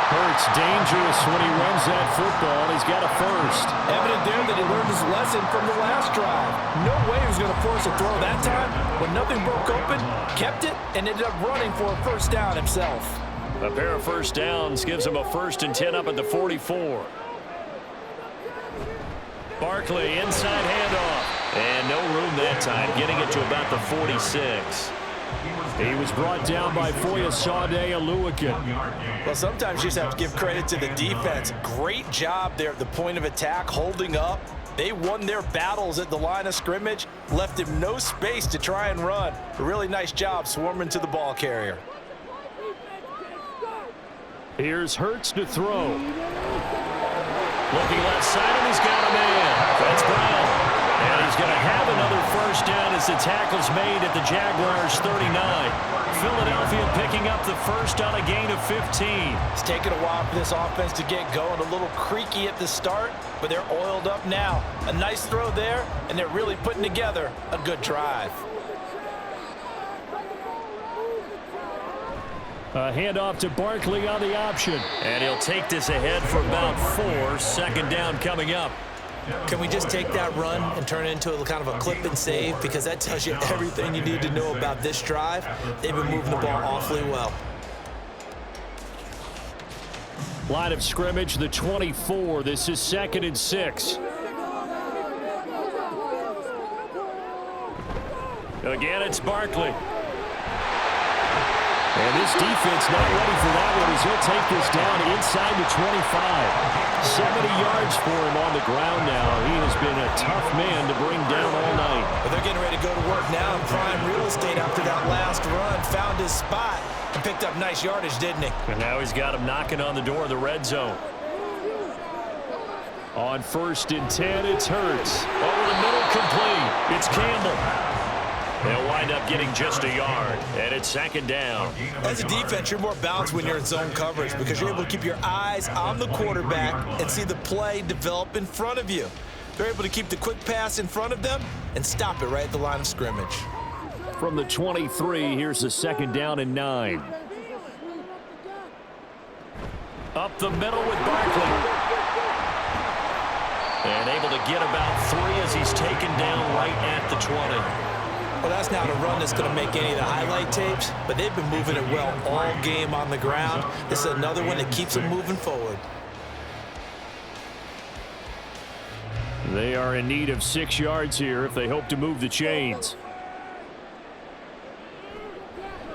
Hurts dangerous when he runs that football. He's got a first. Evident there that he learned his lesson from the last drive. No way he was going to force a throw that time. When nothing broke open, kept it, and ended up running for a first down himself. A pair of first downs gives him a 1st and 10 up at the 44. Barkley inside handoff. And no room that time, getting it to about the 46. He was brought down by Foyesade Oluwakin. Well, sometimes you just have to give credit to the defense. Great job there at the point of attack, holding up. They won their battles at the line of scrimmage, left him no space to try and run. A really nice job swarming to the ball carrier. Here's Hurts to throw. Looking left side, and he's got a man. That's Brown. And he's going to have another first down as the tackle's made at the Jaguars' 39. Philadelphia picking up the first on a gain of 15. It's taken a while for this offense to get going. A little creaky at the start, but they're oiled up now. A nice throw there, and they're really putting together a good drive. A handoff to Barkley on the option. And he'll take this ahead for about 4. Second down coming up. Can we just take that run and turn it into a kind of a clip and save? Because that tells you everything you need to know about this drive. They've been moving the ball awfully well. Line of scrimmage, the 24. This is 2nd and 6. Again, it's Barkley. And this defense not ready for that one as he'll take this down inside the 25. 70 yards for him on the ground now. He has been a tough man to bring down all night. But they're getting ready to go to work now in prime real estate after that last run. Found his spot and picked up nice yardage, didn't he? And now he's got him knocking on the door of the red zone. On 1st and 10, it's Hurts. Over the middle, complete. It's Campbell. They'll wind up getting just a yard, and it's 2nd down. As a defense, you're more balanced when you're in zone coverage because you're able to keep your eyes on the quarterback and see the play develop in front of you. They're able to keep the quick pass in front of them and stop it right at the line of scrimmage. From the 23, here's the 2nd down and 9. Up the middle with Barkley. And able to get about 3 as he's taken down right at the 20. Well, that's not a run that's going to make any of the highlight tapes, but they've been moving it well all game on the ground. This is another one that keeps them moving forward. They are in need of 6 yards here if they hope to move the chains.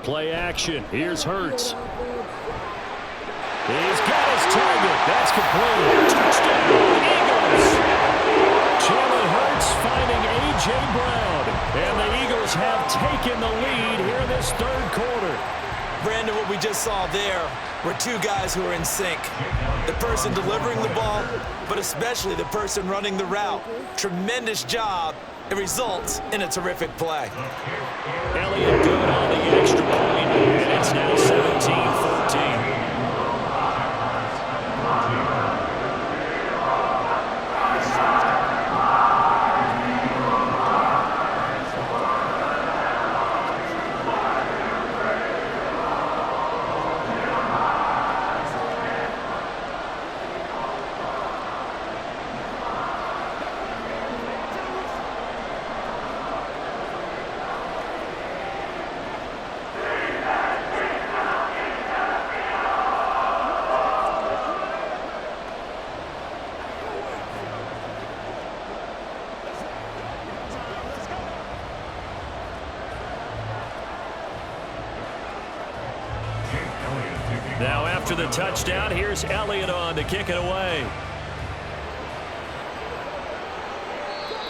Play action. Here's Hurts. He's got his target. That's complete. Touchdown, Eagles. Jalen Hurts finding A.J. Brown. And the Eagles have taken the lead here in this 3rd quarter. Brandon, what we just saw there were 2 guys who are in sync. The person delivering the ball, but especially the person running the route. Tremendous job. It results in a terrific play. Elliott good on the extra point, and it's now 17-14. After the touchdown, here's Elliott on to kick it away.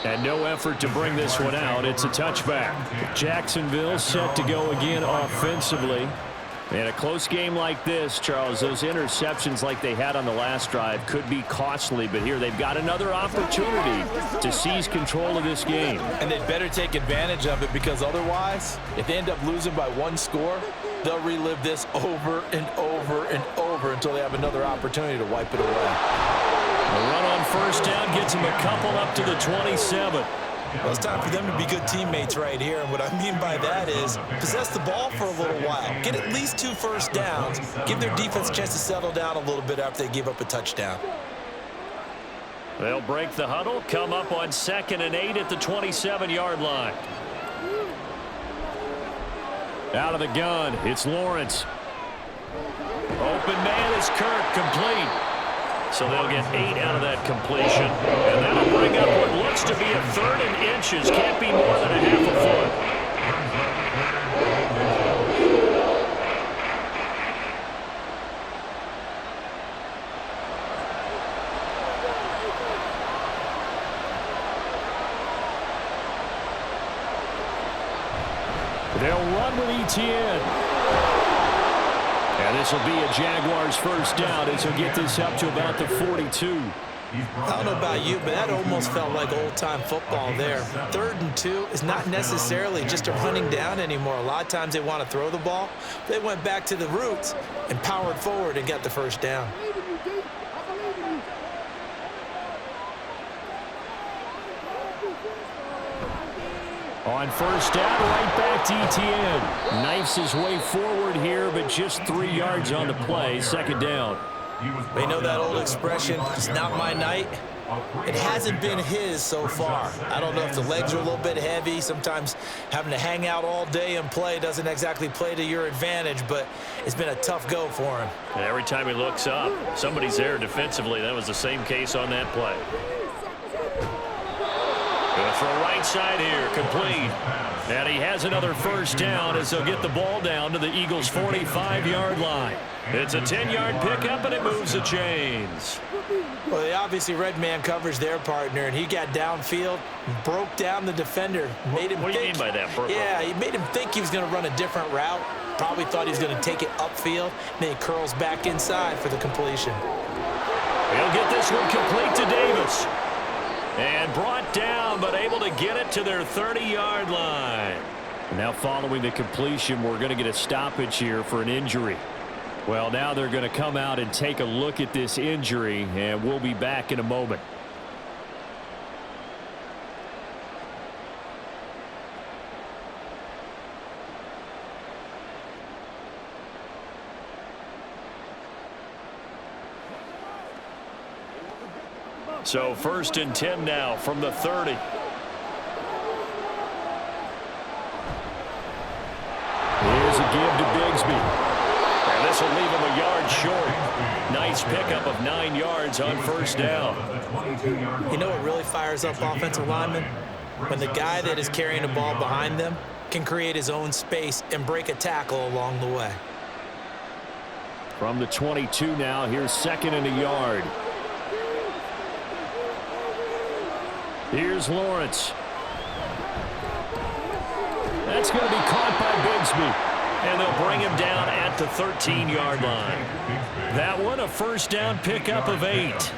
And no effort to bring this one out. It's a touchback. Jacksonville set to go again offensively. In a close game like this, Charles, those interceptions like they had on the last drive could be costly, but here they've got another opportunity to seize control of this game. And they'd better take advantage of it, because otherwise, if they end up losing by one score, they'll relive this over and over and over until they have another opportunity to wipe it away. A run on first down gets them a couple up to the 27. Well, it's time for them to be good teammates right here, and what I mean by that is possess the ball for a little while, get at least 2 first downs, give their defense a chance to settle down a little bit after they give up a touchdown. They'll break the huddle, come up on 2nd and 8 at the 27-yard line. Out of the gun, it's Lawrence. Open man is Kirk, complete. So they'll get 8 out of that completion. And that'll bring up what looks to be a 3rd and inches. Can't be more than a half a foot. They'll run with ETN. And this will be a Jaguars first down as he'll get this up to about the 42. I don't know about you, but that almost felt like old-time football there. 3rd and 2 is not necessarily just a running down anymore. A lot of times they want to throw the ball. They went back to the roots and powered forward and got the first down. On first down, right back to ETN. Knifes his way forward here, but just 3 yards on the play. 2nd down. We know that old expression, it's not my night. It hasn't been his so far. I don't know if the legs are a little bit heavy. Sometimes having to hang out all day and play doesn't exactly play to your advantage, but it's been a tough go for him. And every time he looks up, somebody's there defensively. That was the same case on that play. Going to throw right side here, complete. And he has another first down as they'll get the ball down to the Eagles' 45-yard line. It's a 10-yard pickup, and it moves the chains. Well, they obviously red man covers their partner, and he got downfield, broke down the defender, made him What do you think, mean by that, Brooke? Yeah, he made him think he was going to run a different route. Probably thought he was going to take it upfield. Then he curls back inside for the completion. He'll get this one complete to Davis. And brought down, but able to get it to their 30-yard line. Now following the completion, we're going to get a stoppage here for an injury. Well, now they're going to come out and take a look at this injury, and we'll be back in a moment. So 1st and 10 now from the 30. Here's a give to Bigsby. And this will leave him a yard short. Nice pickup of 9 yards on first down. You know what really fires up offensive linemen? When the guy that is carrying the ball behind them can create his own space and break a tackle along the way. From the 22 now, here's 2nd and a yard. Here's Lawrence. That's going to be caught by Bigsby. And they'll bring him down at the 13-yard line. That one, a first down pickup of 8.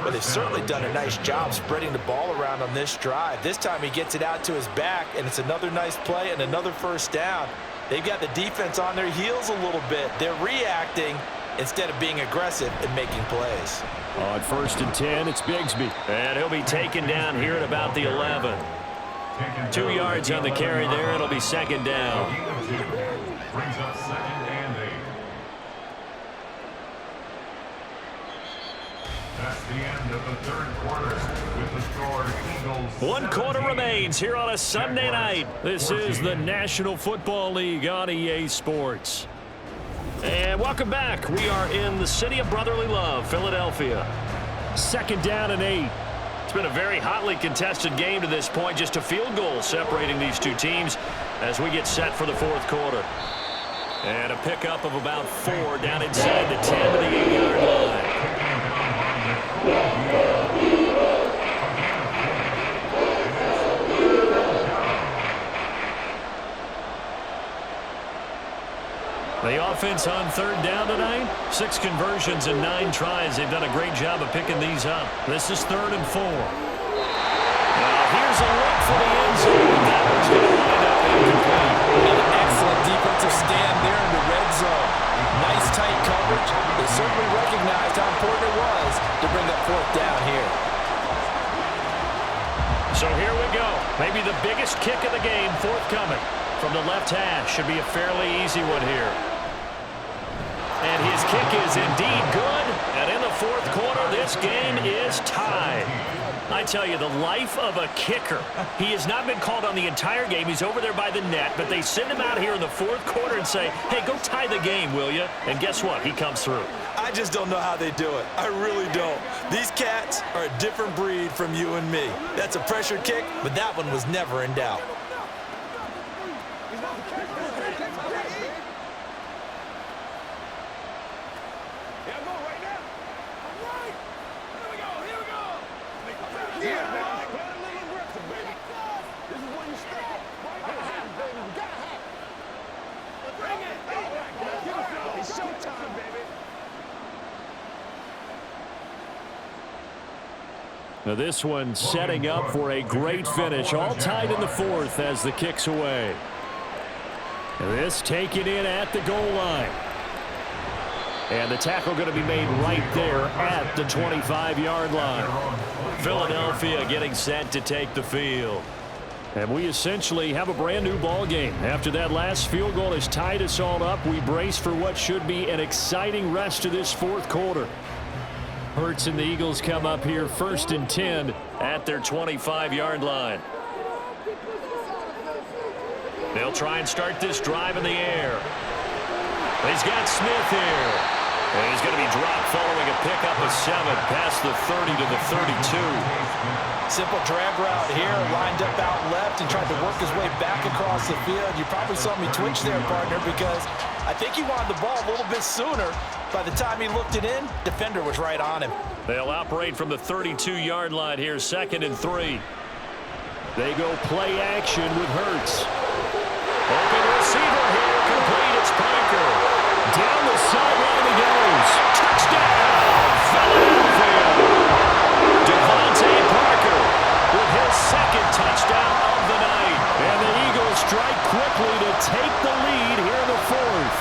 Well, they've certainly done a nice job spreading the ball around on this drive. This time he gets it out to his back, and it's another nice play and another first down. They've got the defense on their heels a little bit. They're reacting instead of being aggressive and making plays. On 1st and 10, it's Bigsby. And he'll be taken down here at about the 11. 2 yards on the carry there. It'll be 2nd down. Brings up 2nd and 8. That's the end of the 3rd quarter with the score Eagles. 1 quarter remains here on a Sunday night. This is the National Football League on EA Sports. And welcome back. We are in the city of brotherly love, Philadelphia. 2nd down and 8. It's been a very hotly contested game to this point. Just a field goal separating these two teams as we get set for the 4th quarter. And a pickup of about 4 down inside the 10 to the 8-yard line. The offense on 3rd down tonight, 6 conversions and 9 tries. They've done a great job of picking these up. This is 3rd and 4. Now here's a look for the end zone. That one's going to wind up incomplete. An excellent defensive stand there in the red zone. Nice tight coverage. They certainly recognized how important it was to bring up 4th down here. So here we go. Maybe the biggest kick of the game forthcoming from the left hash. Should be a fairly easy one here. And his kick is indeed good. And in the 4th quarter, this game is tied. I tell you, the life of a kicker. He has not been called on the entire game. He's over there by the net, but they send him out here in the 4th quarter and say, hey, go tie the game, will you? And guess what? He comes through. I just don't know how they do it. I really don't. These cats are a different breed from you and me. That's a pressure kick, but that one was never in doubt. Now this one setting up for a great finish. All tied in the 4th as the kick's away. This taken in at the goal line. And the tackle going to be made right there at the 25-yard line. Philadelphia getting set to take the field. And we essentially have a brand new ball game. After that last field goal has tied us all up, we brace for what should be an exciting rest of this 4th quarter. Hurts and the Eagles come up here 1st and 10 at their 25-yard line. They'll try and start this drive in the air. He's got Smith here. And he's going to be dropped following a pickup of 7 past the 30 to the 32. Simple drag route here, lined up out left and tried to work his way back across the field. You probably saw me twitch there, partner, because I think he wanted the ball a little bit sooner. By the time he looked it in, defender was right on him. They'll operate from the 32-yard line here, 2nd and 3. They go play action with Hurts. Open receiver here, complete, it's Parker. Down the sideline he goes. Touchdown, Philadelphia. Devontae Parker with his 2nd touchdown of the night. And the Eagles strike quickly to take the lead here in the 4th.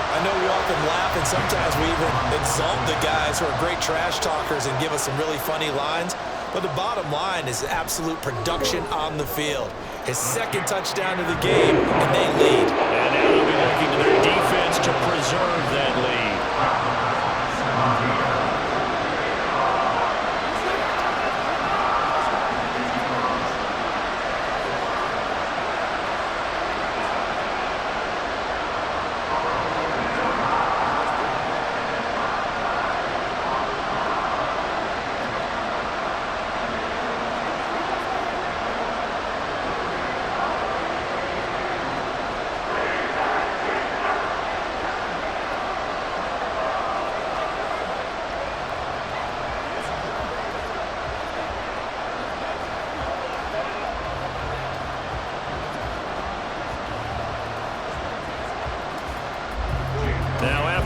I know we often laugh and sometimes we even exalt the guys who are great trash talkers and give us some really funny lines. But the bottom line is absolute production on the field. His 2nd touchdown of the game, and they lead. And now they'll be looking to their defense to preserve that lead.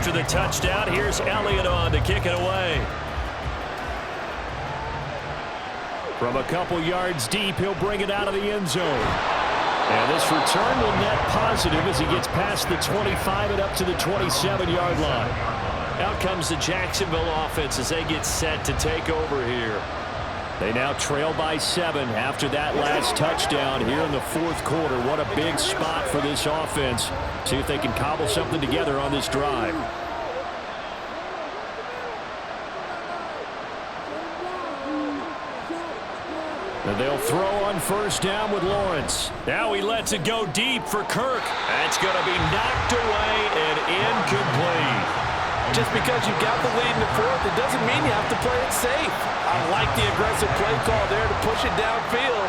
After the touchdown, here's Elliott on to kick it away. From a couple yards deep, he'll bring it out of the end zone. And this return will net positive as he gets past the 25 and up to the 27-yard line. Out comes the Jacksonville offense as they get set to take over here. They now trail by 7 after that last touchdown here in the 4th quarter. What a big spot for this offense. See if they can cobble something together on this drive. And they'll throw on 1st down with Lawrence. Now he lets it go deep for Kirk. That's going to be knocked away and incomplete. Just because you got the lead in the 4th, it doesn't mean you have to play it safe. I like the aggressive play call there to push it downfield.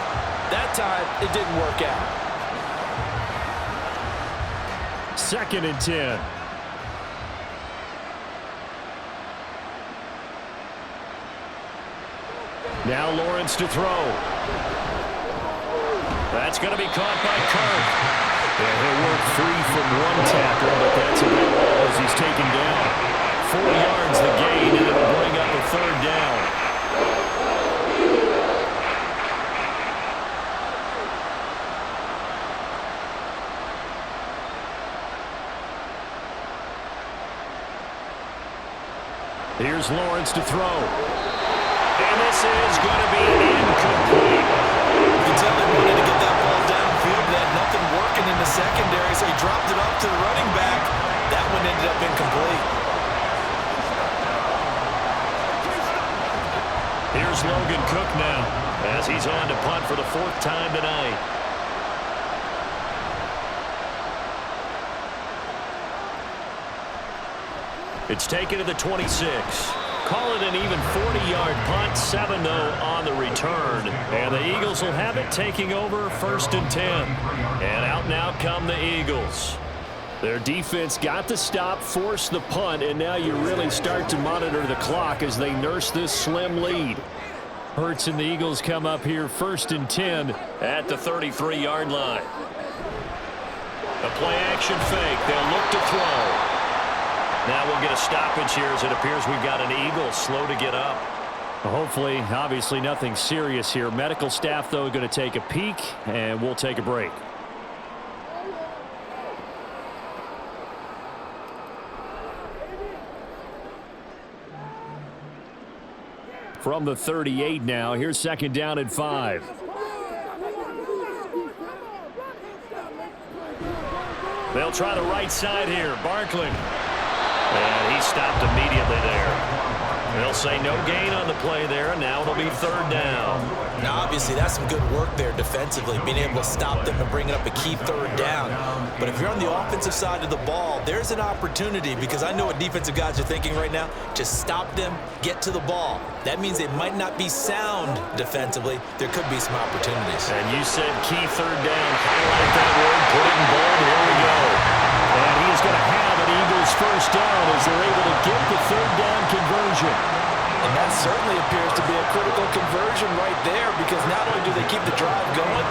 That time, it didn't work out. 2nd and 10. Now Lawrence to throw. That's going to be caught by Kirk. Yeah, he'll work free from one tackle, but that's about all as he's taken down. 4 yards the gain, and it'll bring up a 3rd down. Here's Lawrence to throw. And this is going to be incomplete. You can tell they wanted to get that ball downfield, but had nothing working in the secondary, so he dropped it off to the running back. That one ended up incomplete. Here's Logan Cook now, as he's on to punt for the 4th time tonight. It's taken to the 26. Call it an even 40-yard punt, 7-0 on the return. And the Eagles will have it taking over 1st and 10. And out now come the Eagles. Their defense got the stop, forced the punt, and now you really start to monitor the clock as they nurse this slim lead. Hurts and the Eagles come up here 1st and 10 at the 33-yard line. A play-action fake. They'll look to throw. Now we'll get a stoppage here as it appears we've got an Eagle slow to get up. Hopefully, obviously nothing serious here. Medical staff, though, going to take a peek, and we'll take a break. From the 38 now, here's 2nd down and 5. They'll try the right side here. Barkley. And he stopped immediately there. They'll say no gain on the play there, and now it'll be 3rd down. Now, obviously, that's some good work there defensively, being able to stop them and bring up a key 3rd down. But if you're on the offensive side of the ball, there's an opportunity, because I know what defensive guys are thinking right now. Just stop them, get to the ball. That means they might not be sound defensively. There could be some opportunities. And you said key 3rd down. Highlight that word, put it in bold. Here we go. And he's going to have an Eagles 1st down as they're able to get the 3rd down conversion. And that certainly appears to be a critical conversion right there, because not only do they keep the drive going,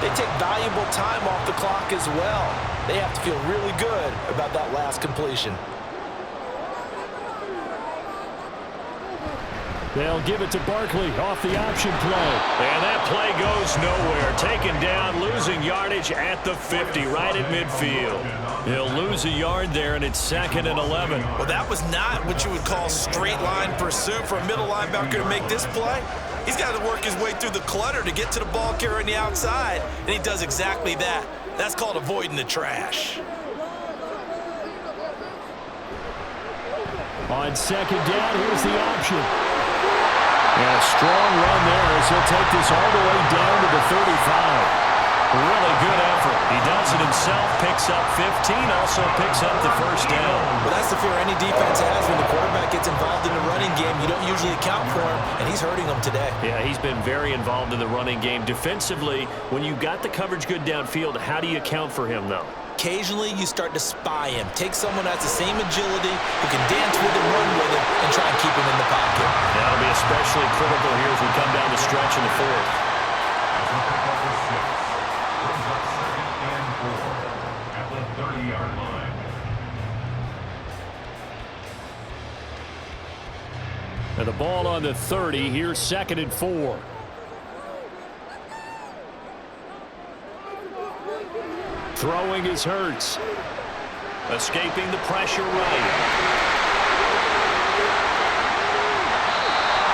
they take valuable time off the clock as well. They have to feel really good about that last completion. They'll give it to Barkley off the option play. And that play goes nowhere. Taken down, losing yardage at the 50, right at midfield. He'll lose a yard there, and it's 2nd and 11. Well, that was not what you would call straight line pursuit for a middle linebacker to make this play. He's got to work his way through the clutter to get to the ball carrier on the outside, and he does exactly that. That's called avoiding the trash. On 2nd down, here's the option. And a strong run there as he'll take this all the way down to the 35. Really good effort. He does it himself, picks up 15, also picks up the 1st down. Well, that's the fear any defense has when the quarterback gets involved in the running game. You don't usually account for him, and he's hurting them today. Yeah, he's been very involved in the running game. Defensively, when you got the coverage good downfield, how do you account for him, though? Occasionally, you start to spy him. Take someone that has the same agility, who can dance with him, run with him, and try and keep him in the pocket. That'll be especially critical here as we come down the stretch in the 4th. At the 30-yard line. And the ball on the 30. Here's 2nd and 4. Throwing is Hurts. Escaping the pressure right.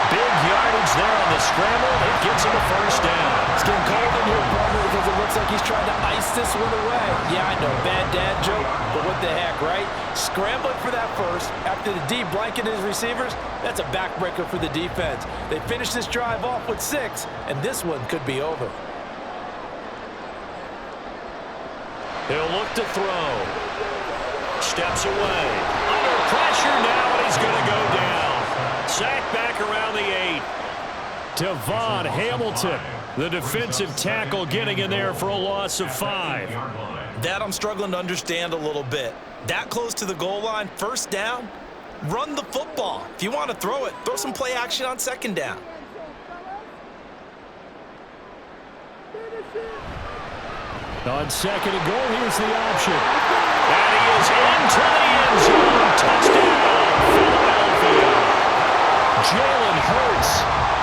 Big yardage there on the scramble. It gets him a 1st down. It's getting cold in here, partner, because it looks like he's trying to ice this one away. Yeah, I know, bad dad joke, but what the heck, right? Scrambling for that 1st after the D blanketed his receivers, that's a backbreaker for the defense. They finished this drive off with 6, and this one could be over. He'll look to throw. Steps away. Under pressure now, and he's going to go down. Sacked back around the 8. Devon Hamilton The defensive tackle getting in there for a loss of 5. That I'm struggling to understand a little bit. That close to the goal line, first down, run the football. If you want to throw it, throw some play action on second down. On second and goal, here's the option. And he is into the end zone. Touchdown, Philadelphia. Jalen Hurts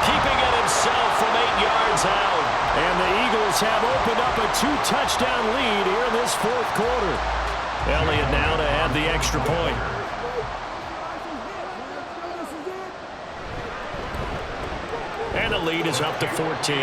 keeping it himself from 8 yards out. And the Eagles have opened up a 2-touchdown lead here in this fourth quarter. Elliott now to add the extra point. And the lead is up to 14.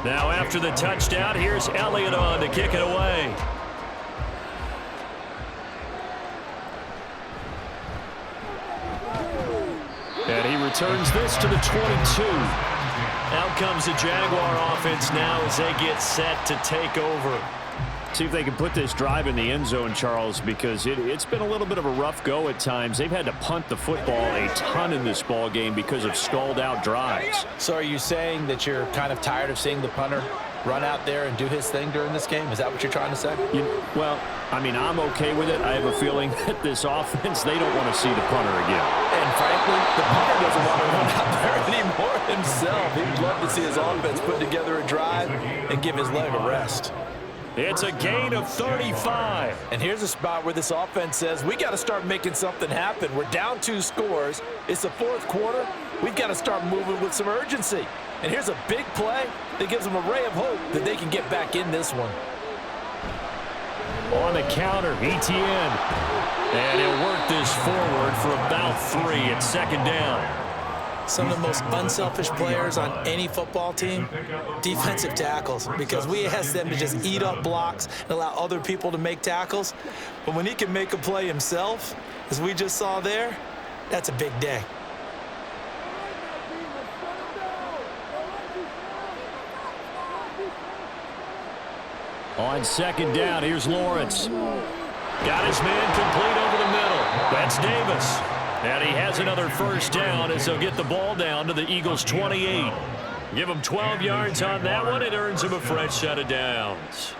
Now after the touchdown, here's Elliott on to kick it away. And he returns this to the 22. Out comes the Jaguar offense now as they get set to take over. See if they can put this drive in the end zone, Charles, because it's been a little bit of a rough go at times. They've had to punt the football a ton in this ball game because of stalled-out drives. So are you saying that you're kind of tired of seeing the punter run out there and do his thing during this game? Is that what you're trying to say? Well, I mean, I'm okay with it. I have a feeling that this offense, they don't want to see the punter again. And frankly, the punter doesn't want to run out there anymore himself. He'd love to see his offense put together a drive and give his leg a rest. It's a gain of 35. And here's a spot where this offense says, we got to start making something happen. We're down 2 scores. It's the fourth quarter. We've got to start moving with some urgency. And here's a big play that gives them a ray of hope that they can get back in this one. On the counter, ETN. And he'll work this forward for about 3 at second down. Some of the most unselfish players on any football team, defensive tackles, because we ask them to just eat up blocks and allow other people to make tackles. But when he can make a play himself, as we just saw there, that's a big day. On second down, here's Lawrence. Got his man complete over the middle. That's Davis. And he has another first down as they'll get the ball down to the Eagles' 28. Give him 12 yards on that one. It earns him a fresh set of downs.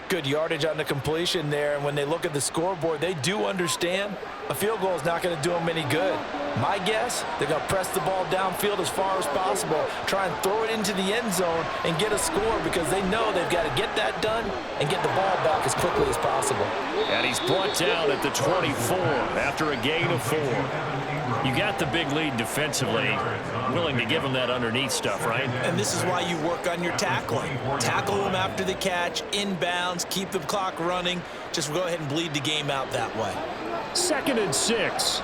Good yardage on the completion there, and when they look at the scoreboard, they do understand a field goal is not going to do them any good. My guess, they're going to press the ball downfield as far as possible, try and throw it into the end zone and get a score because they know they've got to get that done and get the ball back as quickly as possible. And he's brought down at the 24 after a gain of 4. You got the big lead defensively, willing to give them that underneath stuff, right? And this is why you work on your tackling. Tackle them after the catch, inbounds, keep the clock running. Just go ahead and bleed the game out that way. 2nd and 6.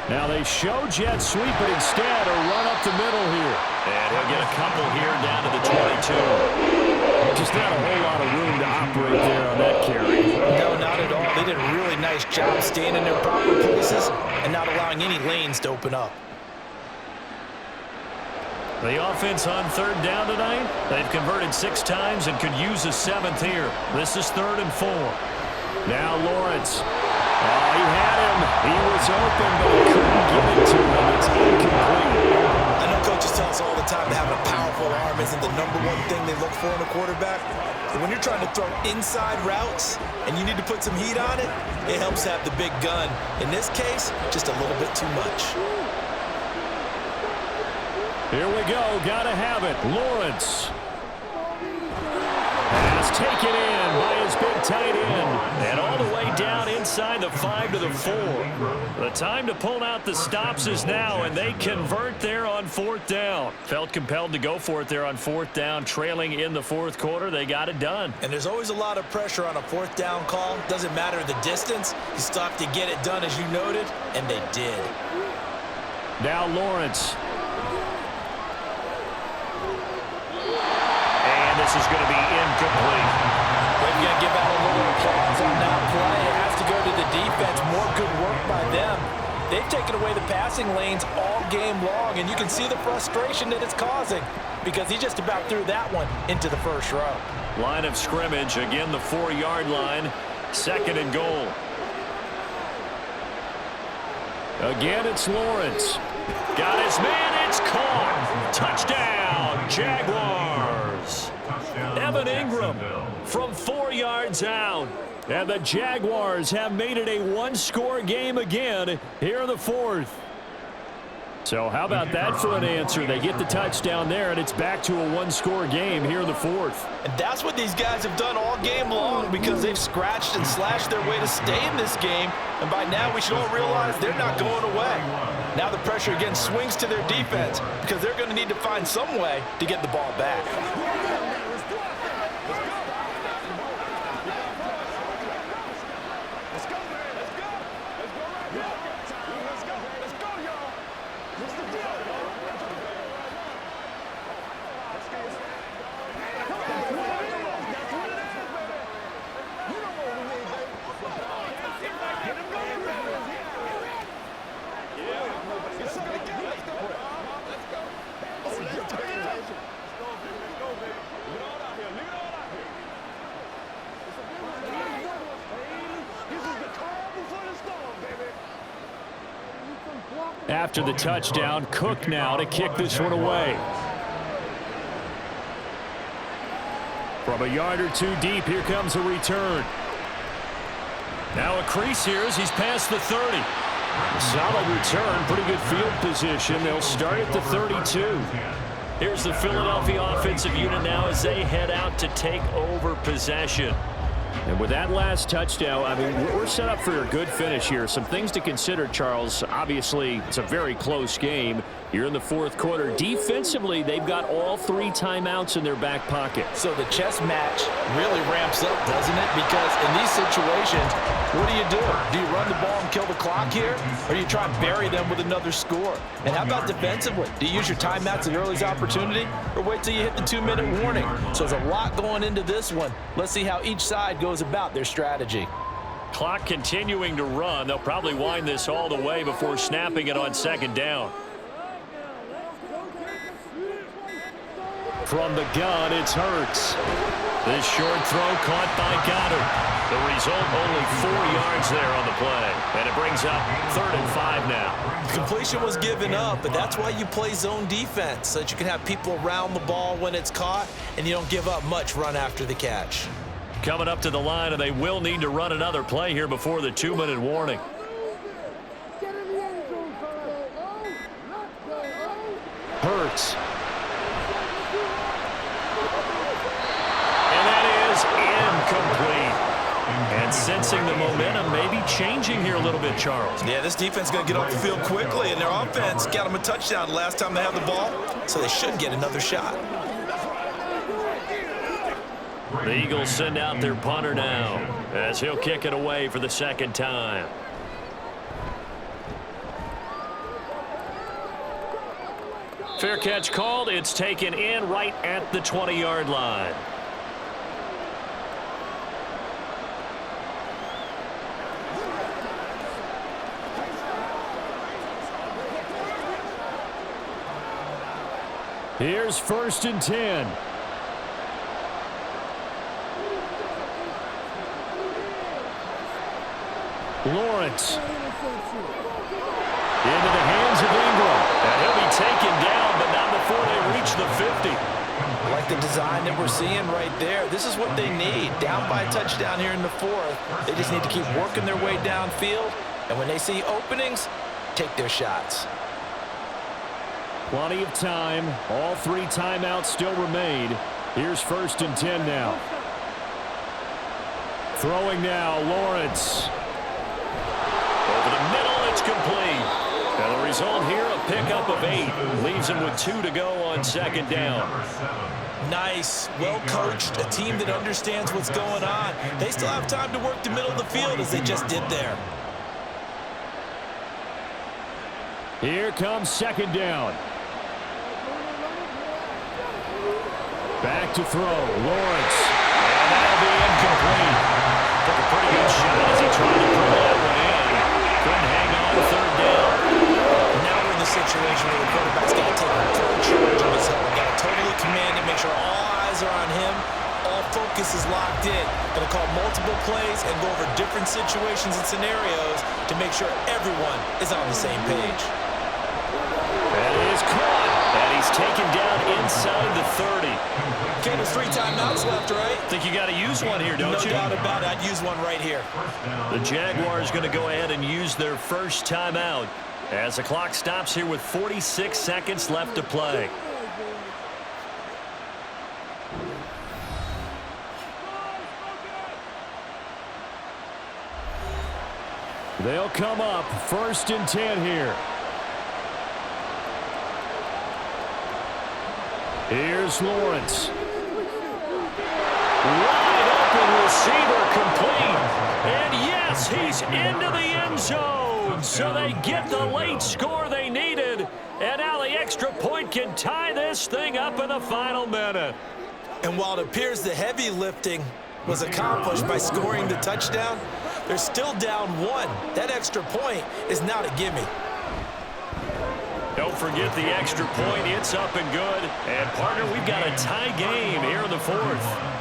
Now they show jet sweep, but instead a run up the middle here. And he'll get a couple here down to the 22. Just not a whole lot of room to operate there on that carry. No, not at all. They did a really nice job staying in their proper places and not allowing any lanes to open up. The offense on 3rd down tonight, they've converted 6 times and could use a 7th here. This is 3rd and 4. Now Lawrence. Oh, he had him. He was open, but he couldn't get it to him. It's incomplete. I know coaches tell us all the time that having a powerful arm isn't the #1 thing they look for in a quarterback. But when you're trying to throw inside routes and you need to put some heat on it, it helps have the big gun. In this case, just a little bit too much. Here we go. Got to have it. Lawrence. Pass is taken in by his big tight end. And all the way down inside the 5 to the 4. The time to pull out the stops is now, and they convert there on 4th down. Felt compelled to go for it there on 4th down, trailing in the 4th quarter. They got it done. And there's always a lot of pressure on a 4th down call. Doesn't matter the distance. You still have to get it done, as you noted, and they did. Now Lawrence. This is going to be incomplete. We're going to give out a little applause on that play. It has to go to the defense. More good work by them. They've taken away the passing lanes all game long, and you can see the frustration that it's causing because he just about threw that one into the first row. Line of scrimmage, again the 4-yard line, 2nd and goal. Again, it's Lawrence. Got his man, it's caught. Touchdown, Jaguars. Evan Ingram from 4 yards out. And the Jaguars have made it a one-score game again here in the 4th. So how about that for an answer? They get the touchdown there, and it's back to a one-score game here in the 4th. And that's what these guys have done all game long because they've scratched and slashed their way to stay in this game. And by now, we should all realize they're not going away. Now the pressure again swings to their defense because they're going to need to find some way to get the ball back. After the touchdown, Cook now to kick this one away. From a yard or two deep, here comes a return. Now a crease here as he's past the 30. A solid return, pretty good field position. They'll start at the 32. Here's the Philadelphia offensive unit now as they head out to take over possession. And with that last touchdown, I mean, we're set up for a good finish here. Some things to consider, Charles. Obviously, it's a very close game. You're in the 4th quarter. Defensively, they've got all 3 timeouts in their back pocket. So the chess match really ramps up, doesn't it? Because in these situations, what do? Do you run the ball and kill the clock here? Or do you try and bury them with another score? And how about defensively? Do you use your timeouts at early's opportunity? Or wait till you hit the 2-minute warning? So there's a lot going into this one. Let's see how each side goes about their strategy. Clock continuing to run. They'll probably wind this all the way before snapping it on 2nd down. From the gun, it's Hurts. This short throw caught by Goddard. The result, only 4 yards there on the play. And it brings up 3rd and 5 now. Completion was given up, but that's why you play zone defense, so that you can have people around the ball when it's caught, and you don't give up much run after the catch. Coming up to the line, and they will need to run another play here before the 2-minute warning. Hurts. And that is incomplete. And sensing the momentum maybe changing here a little bit, Charles. Yeah, this defense is going to get off the field quickly, and their offense got them a touchdown last time they had the ball, so they should get another shot. The Eagles send out their punter now as he'll kick it away for the 2nd time. Fair catch called. It's taken in right at the 20-yard line. Here's 1st and 10. Lawrence. Into the hands of Ingram. And he'll be taken down, but not before they reach the 50. Like the design that we're seeing right there. This is what they need. Down by a touchdown here in the 4th. They just need to keep working their way downfield. And when they see openings, take their shots. Plenty of time. All 3 timeouts still remain. Here's 1st and 10 now. Throwing now, Lawrence. Over the middle, it's complete. And the result here, a pickup of 8. Leaves him with 2 to go on second down. Nice, well-coached, a team that understands what's going on. They still have time to work the middle of the field as they just did there. Here comes second down. Back to throw, Lawrence. And that'll be incomplete. Took a pretty good shot as he tried to pull that one in. Couldn't hang on third down. Now we're in the situation where the quarterback's got to take full charge of his own. Got to totally command it, make sure all eyes are on him. All focus is locked in. Going to call multiple plays and go over different situations and scenarios to make sure everyone is on the same page. That is caught. And he's taken down inside the 30. Okay, there's 3 timeouts left, right? Think you got to use one here, don't you? No doubt about it. I'd use one right here. The Jaguars going to go ahead and use their first timeout as the clock stops here with 46 seconds left to play. They'll come up 1st and 10 here. Here's Lawrence. Wide open receiver complete. And yes, he's into the end zone. So they get the late score they needed. And now the extra point can tie this thing up in the final minute. And while it appears the heavy lifting was accomplished by scoring the touchdown, they're still down 1. That extra point is not a gimme. Don't forget the extra point. It's up and good. And, partner, we've got a tie game here in the 4th.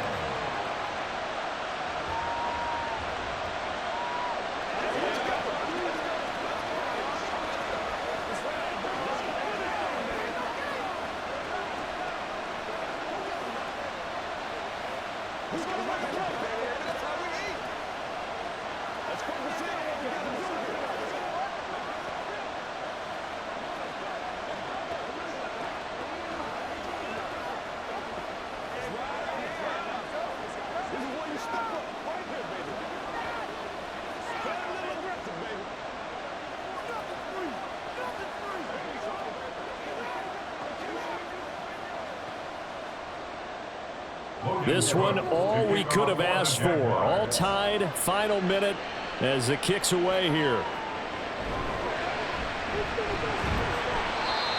This one, all we could have asked for. All tied, final minute as it kicks away here.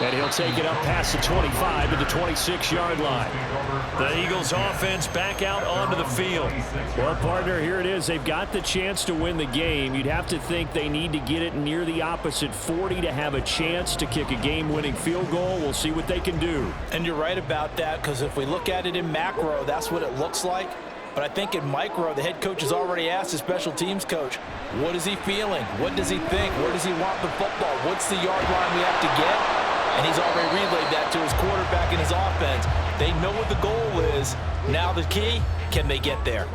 And he'll take it up past the 25 to the 26-yard line. The Eagles offense back out onto the field. Well, partner, here it is. They've got the chance to win the game. You'd have to think they need to get it near the opposite 40 to have a chance to kick a game-winning field goal. We'll see what they can do. And you're right about that, because if we look at it in macro, that's what it looks like. But I think in micro, the head coach has already asked the special teams coach, what is he feeling? What does he think? Where does he want the football? What's the yard line we have to get? And he's already relayed that to his quarterback and his offense. They know what the goal is. Now the key, can they get there?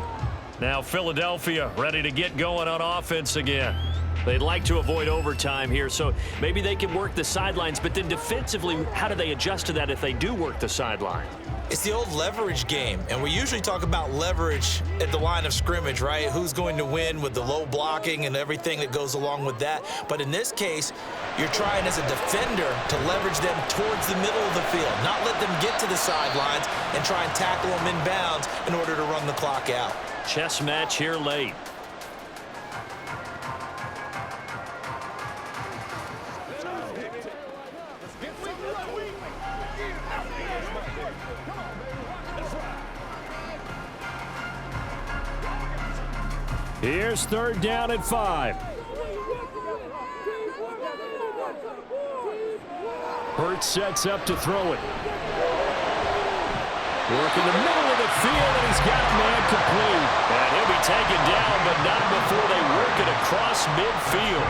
Now Philadelphia ready to get going on offense again. They'd like to avoid overtime here, so maybe they can work the sidelines. But then defensively, how do they adjust to that if they do work the sideline? It's the old leverage game, and we usually talk about leverage at the line of scrimmage, right? Who's going to win with the low blocking and everything that goes along with that. But in this case, you're trying as a defender to leverage them towards the middle of the field, not let them get to the sidelines and try and tackle them inbounds in order to run the clock out. Chess match here late. Here's 3rd down and 5. Hurts sets up to throw it. Work in the middle of the field, and he's got a man complete. And he'll be taken down, but not before they work it across midfield.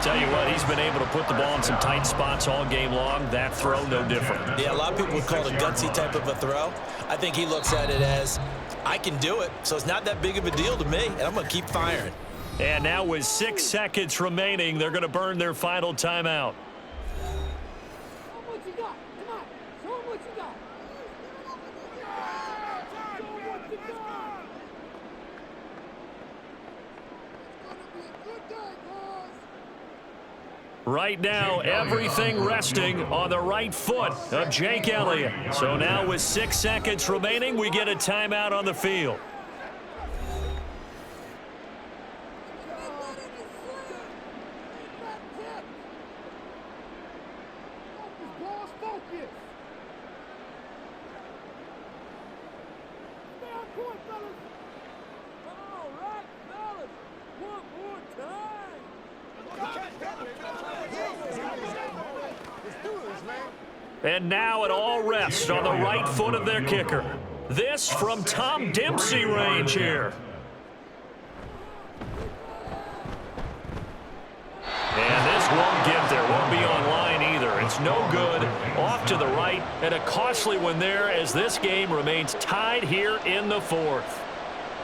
Tell you what, he's been able to put the ball in some tight spots all game long. That throw, no different. Yeah, a lot of people would call it a gutsy type of a throw. I think he looks at it as, I can do it, so it's not that big of a deal to me, and I'm going to keep firing. And now with 6 seconds remaining, they're going to burn their final timeout. Right now, everything resting on the right foot of Jake Elliott. So now with 6 seconds remaining, we get a timeout on the field. And now it all rests on the right foot of their kicker. This from Tom Dempsey range here. And this won't get there. Won't be online either. It's no good. Off to the right. And a costly one there as this game remains tied here in the fourth.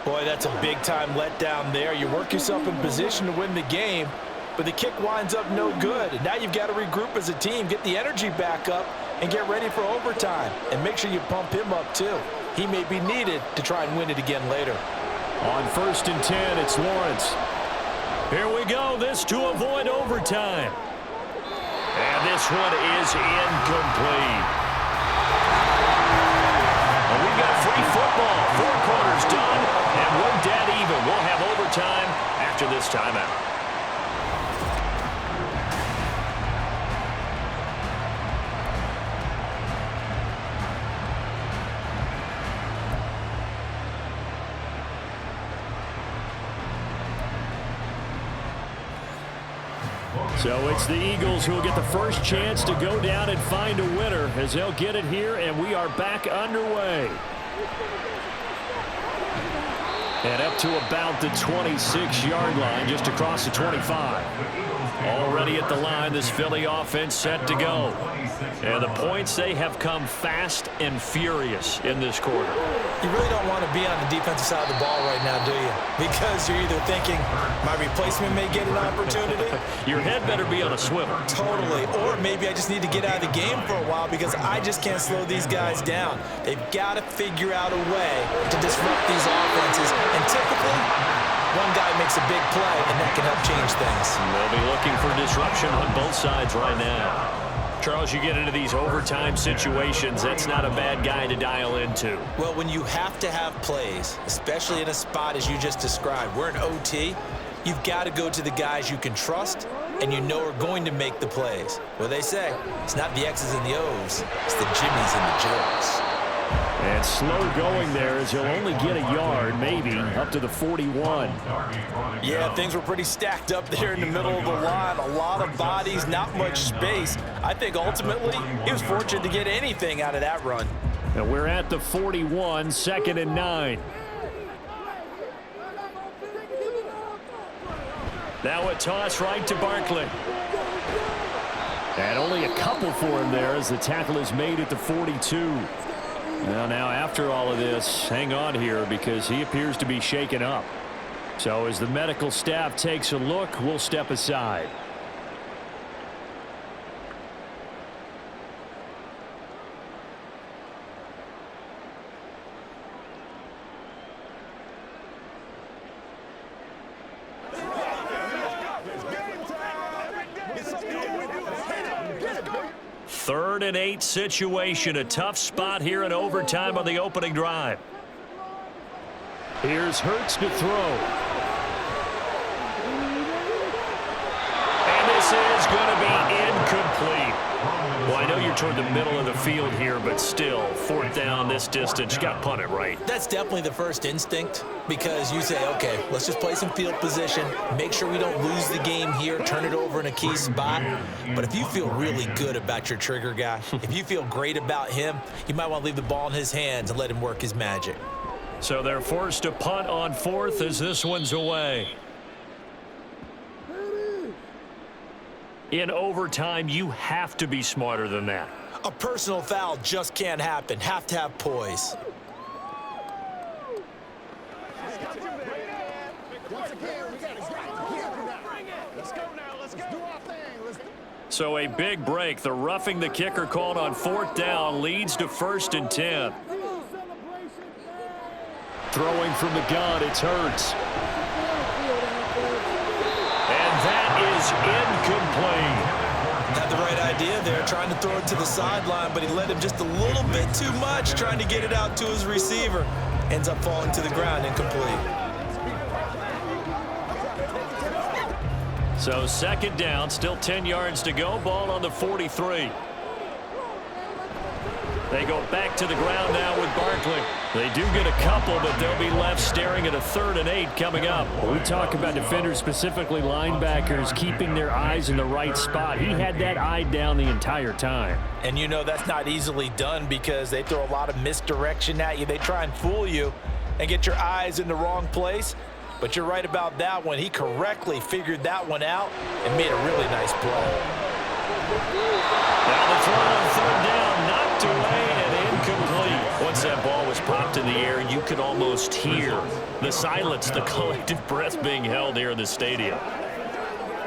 Boy, that's a big-time letdown there. You work yourself in position to win the game, but the kick winds up no good. And now you've got to regroup as a team, get the energy back up, and get ready for overtime. And make sure you pump him up, too. He may be needed to try and win it again later. On 1st and 10, it's Lawrence. Here we go. This to avoid overtime. And this one is incomplete. Well, we've got free football. 4 quarters done, and we're dead even. We'll have overtime after this timeout. So it's the Eagles who will get the first chance to go down and find a winner as they'll get it here, and we are back underway. And up to about the 26-yard line, just across the 25. Already at the line, this Philly offense set to go. And the points, they have come fast and furious in this quarter. You really don't want to be on the defensive side of the ball right now, do you? Because you're either thinking, my replacement may get an opportunity. Your head better be on a swivel. Totally. Or maybe I just need to get out of the game for a while because I just can't slow these guys down. They've got to figure out a way to disrupt these offenses. And typically, one guy makes a big play, and that can help change things. They'll be looking for disruption on both sides right now. Charles, you get into these overtime situations, that's not a bad guy to dial into. Well, when you have to have plays, especially in a spot as you just described, we're in OT, you've got to go to the guys you can trust and you know are going to make the plays. Well, they say, it's not the X's and the O's, it's the Jimmies and the Joes. And slow going there as he'll only get a yard, maybe, up to the 41. Yeah, things were pretty stacked up there in the middle of the line. A lot of bodies, not much space. I think ultimately he was fortunate to get anything out of that run. And we're at the 41, 2nd and 9. Now a toss right to Barkley. And only a couple for him there as the tackle is made at the 42. Well, now after all of this, hang on here because he appears to be shaken up. So as the medical staff takes a look, we'll step aside. Third and 8 situation, a tough spot here in overtime on the opening drive. Here's Hurts to throw. And this is going to be incomplete. Well, I know you're toward the middle of the field here, but still, 4th down this distance, you got to punt it right. That's definitely the first instinct because you say, okay, let's just play some field position, make sure we don't lose the game here, turn it over in a key spot. But if you feel really good about your trigger guy, if you feel great about him, you might want to leave the ball in his hands and let him work his magic. So they're forced to punt on 4th as this one's away. In overtime, you have to be smarter than that. A personal foul just can't happen. Have to have poise. So a big break. The roughing the kicker called on 4th down leads to 1st and 10. Throwing from the gun, it's Hurts. And that is incomplete. idea there, trying to throw it to the sideline, but he led him just a little bit too much, trying to get it out to his receiver. Ends up falling to the ground, incomplete. So second down, still 10 yards to go. Ball on the 43. They go back to the ground now with Barkley. They do get a couple, but they'll be left staring at a 3rd and 8 coming up. We talk about defenders, specifically linebackers, keeping their eyes in the right spot. He had that eye down the entire time. And you know that's not easily done because they throw a lot of misdirection at you. They try and fool you and get your eyes in the wrong place. But you're right about that one. He correctly figured that one out and made a really nice play. Now the throw on 3rd down, knocked away and incomplete. Once that ball was popped in the air, you could almost hear the silence, the collective breath being held here in the stadium.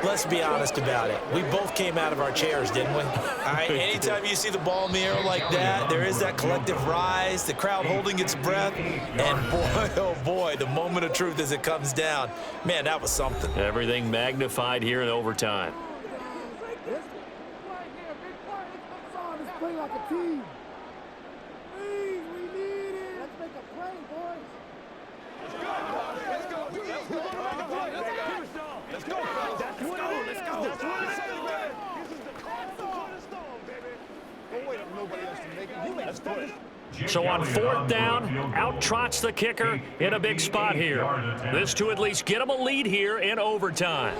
Let's be honest about it. We both came out of our chairs, didn't we? All right, anytime you see the ball in the air like that, there is that collective rise, the crowd holding its breath, and boy, oh boy, the moment of truth as it comes down. Man, that was something. Everything magnified here in overtime. Let's play like a team. Please, we need it. Let's make a play, boys. Let's go. Let's go. Let's go. Let's go. Let's go. Let's go. That's what it is. This is the cornerstone, baby. Don't wait on nobody else to make it. You let's play. So on 4th down, out trots the kicker in a big spot here. This to at least get him a lead here in overtime.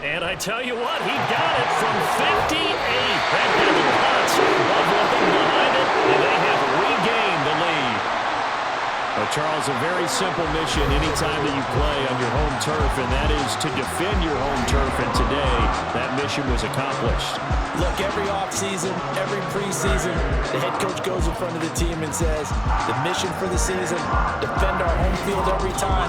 And I tell you what, he got it from 58. That had the cuts of looking behind it, and they have regained the lead. Well, Charles, a very simple mission anytime that you play on your home turf, and that is to defend your home turf. And today, that mission was accomplished. Look, every offseason, every preseason, the head coach goes in front of the team and says, the mission for the season, defend our home field every time.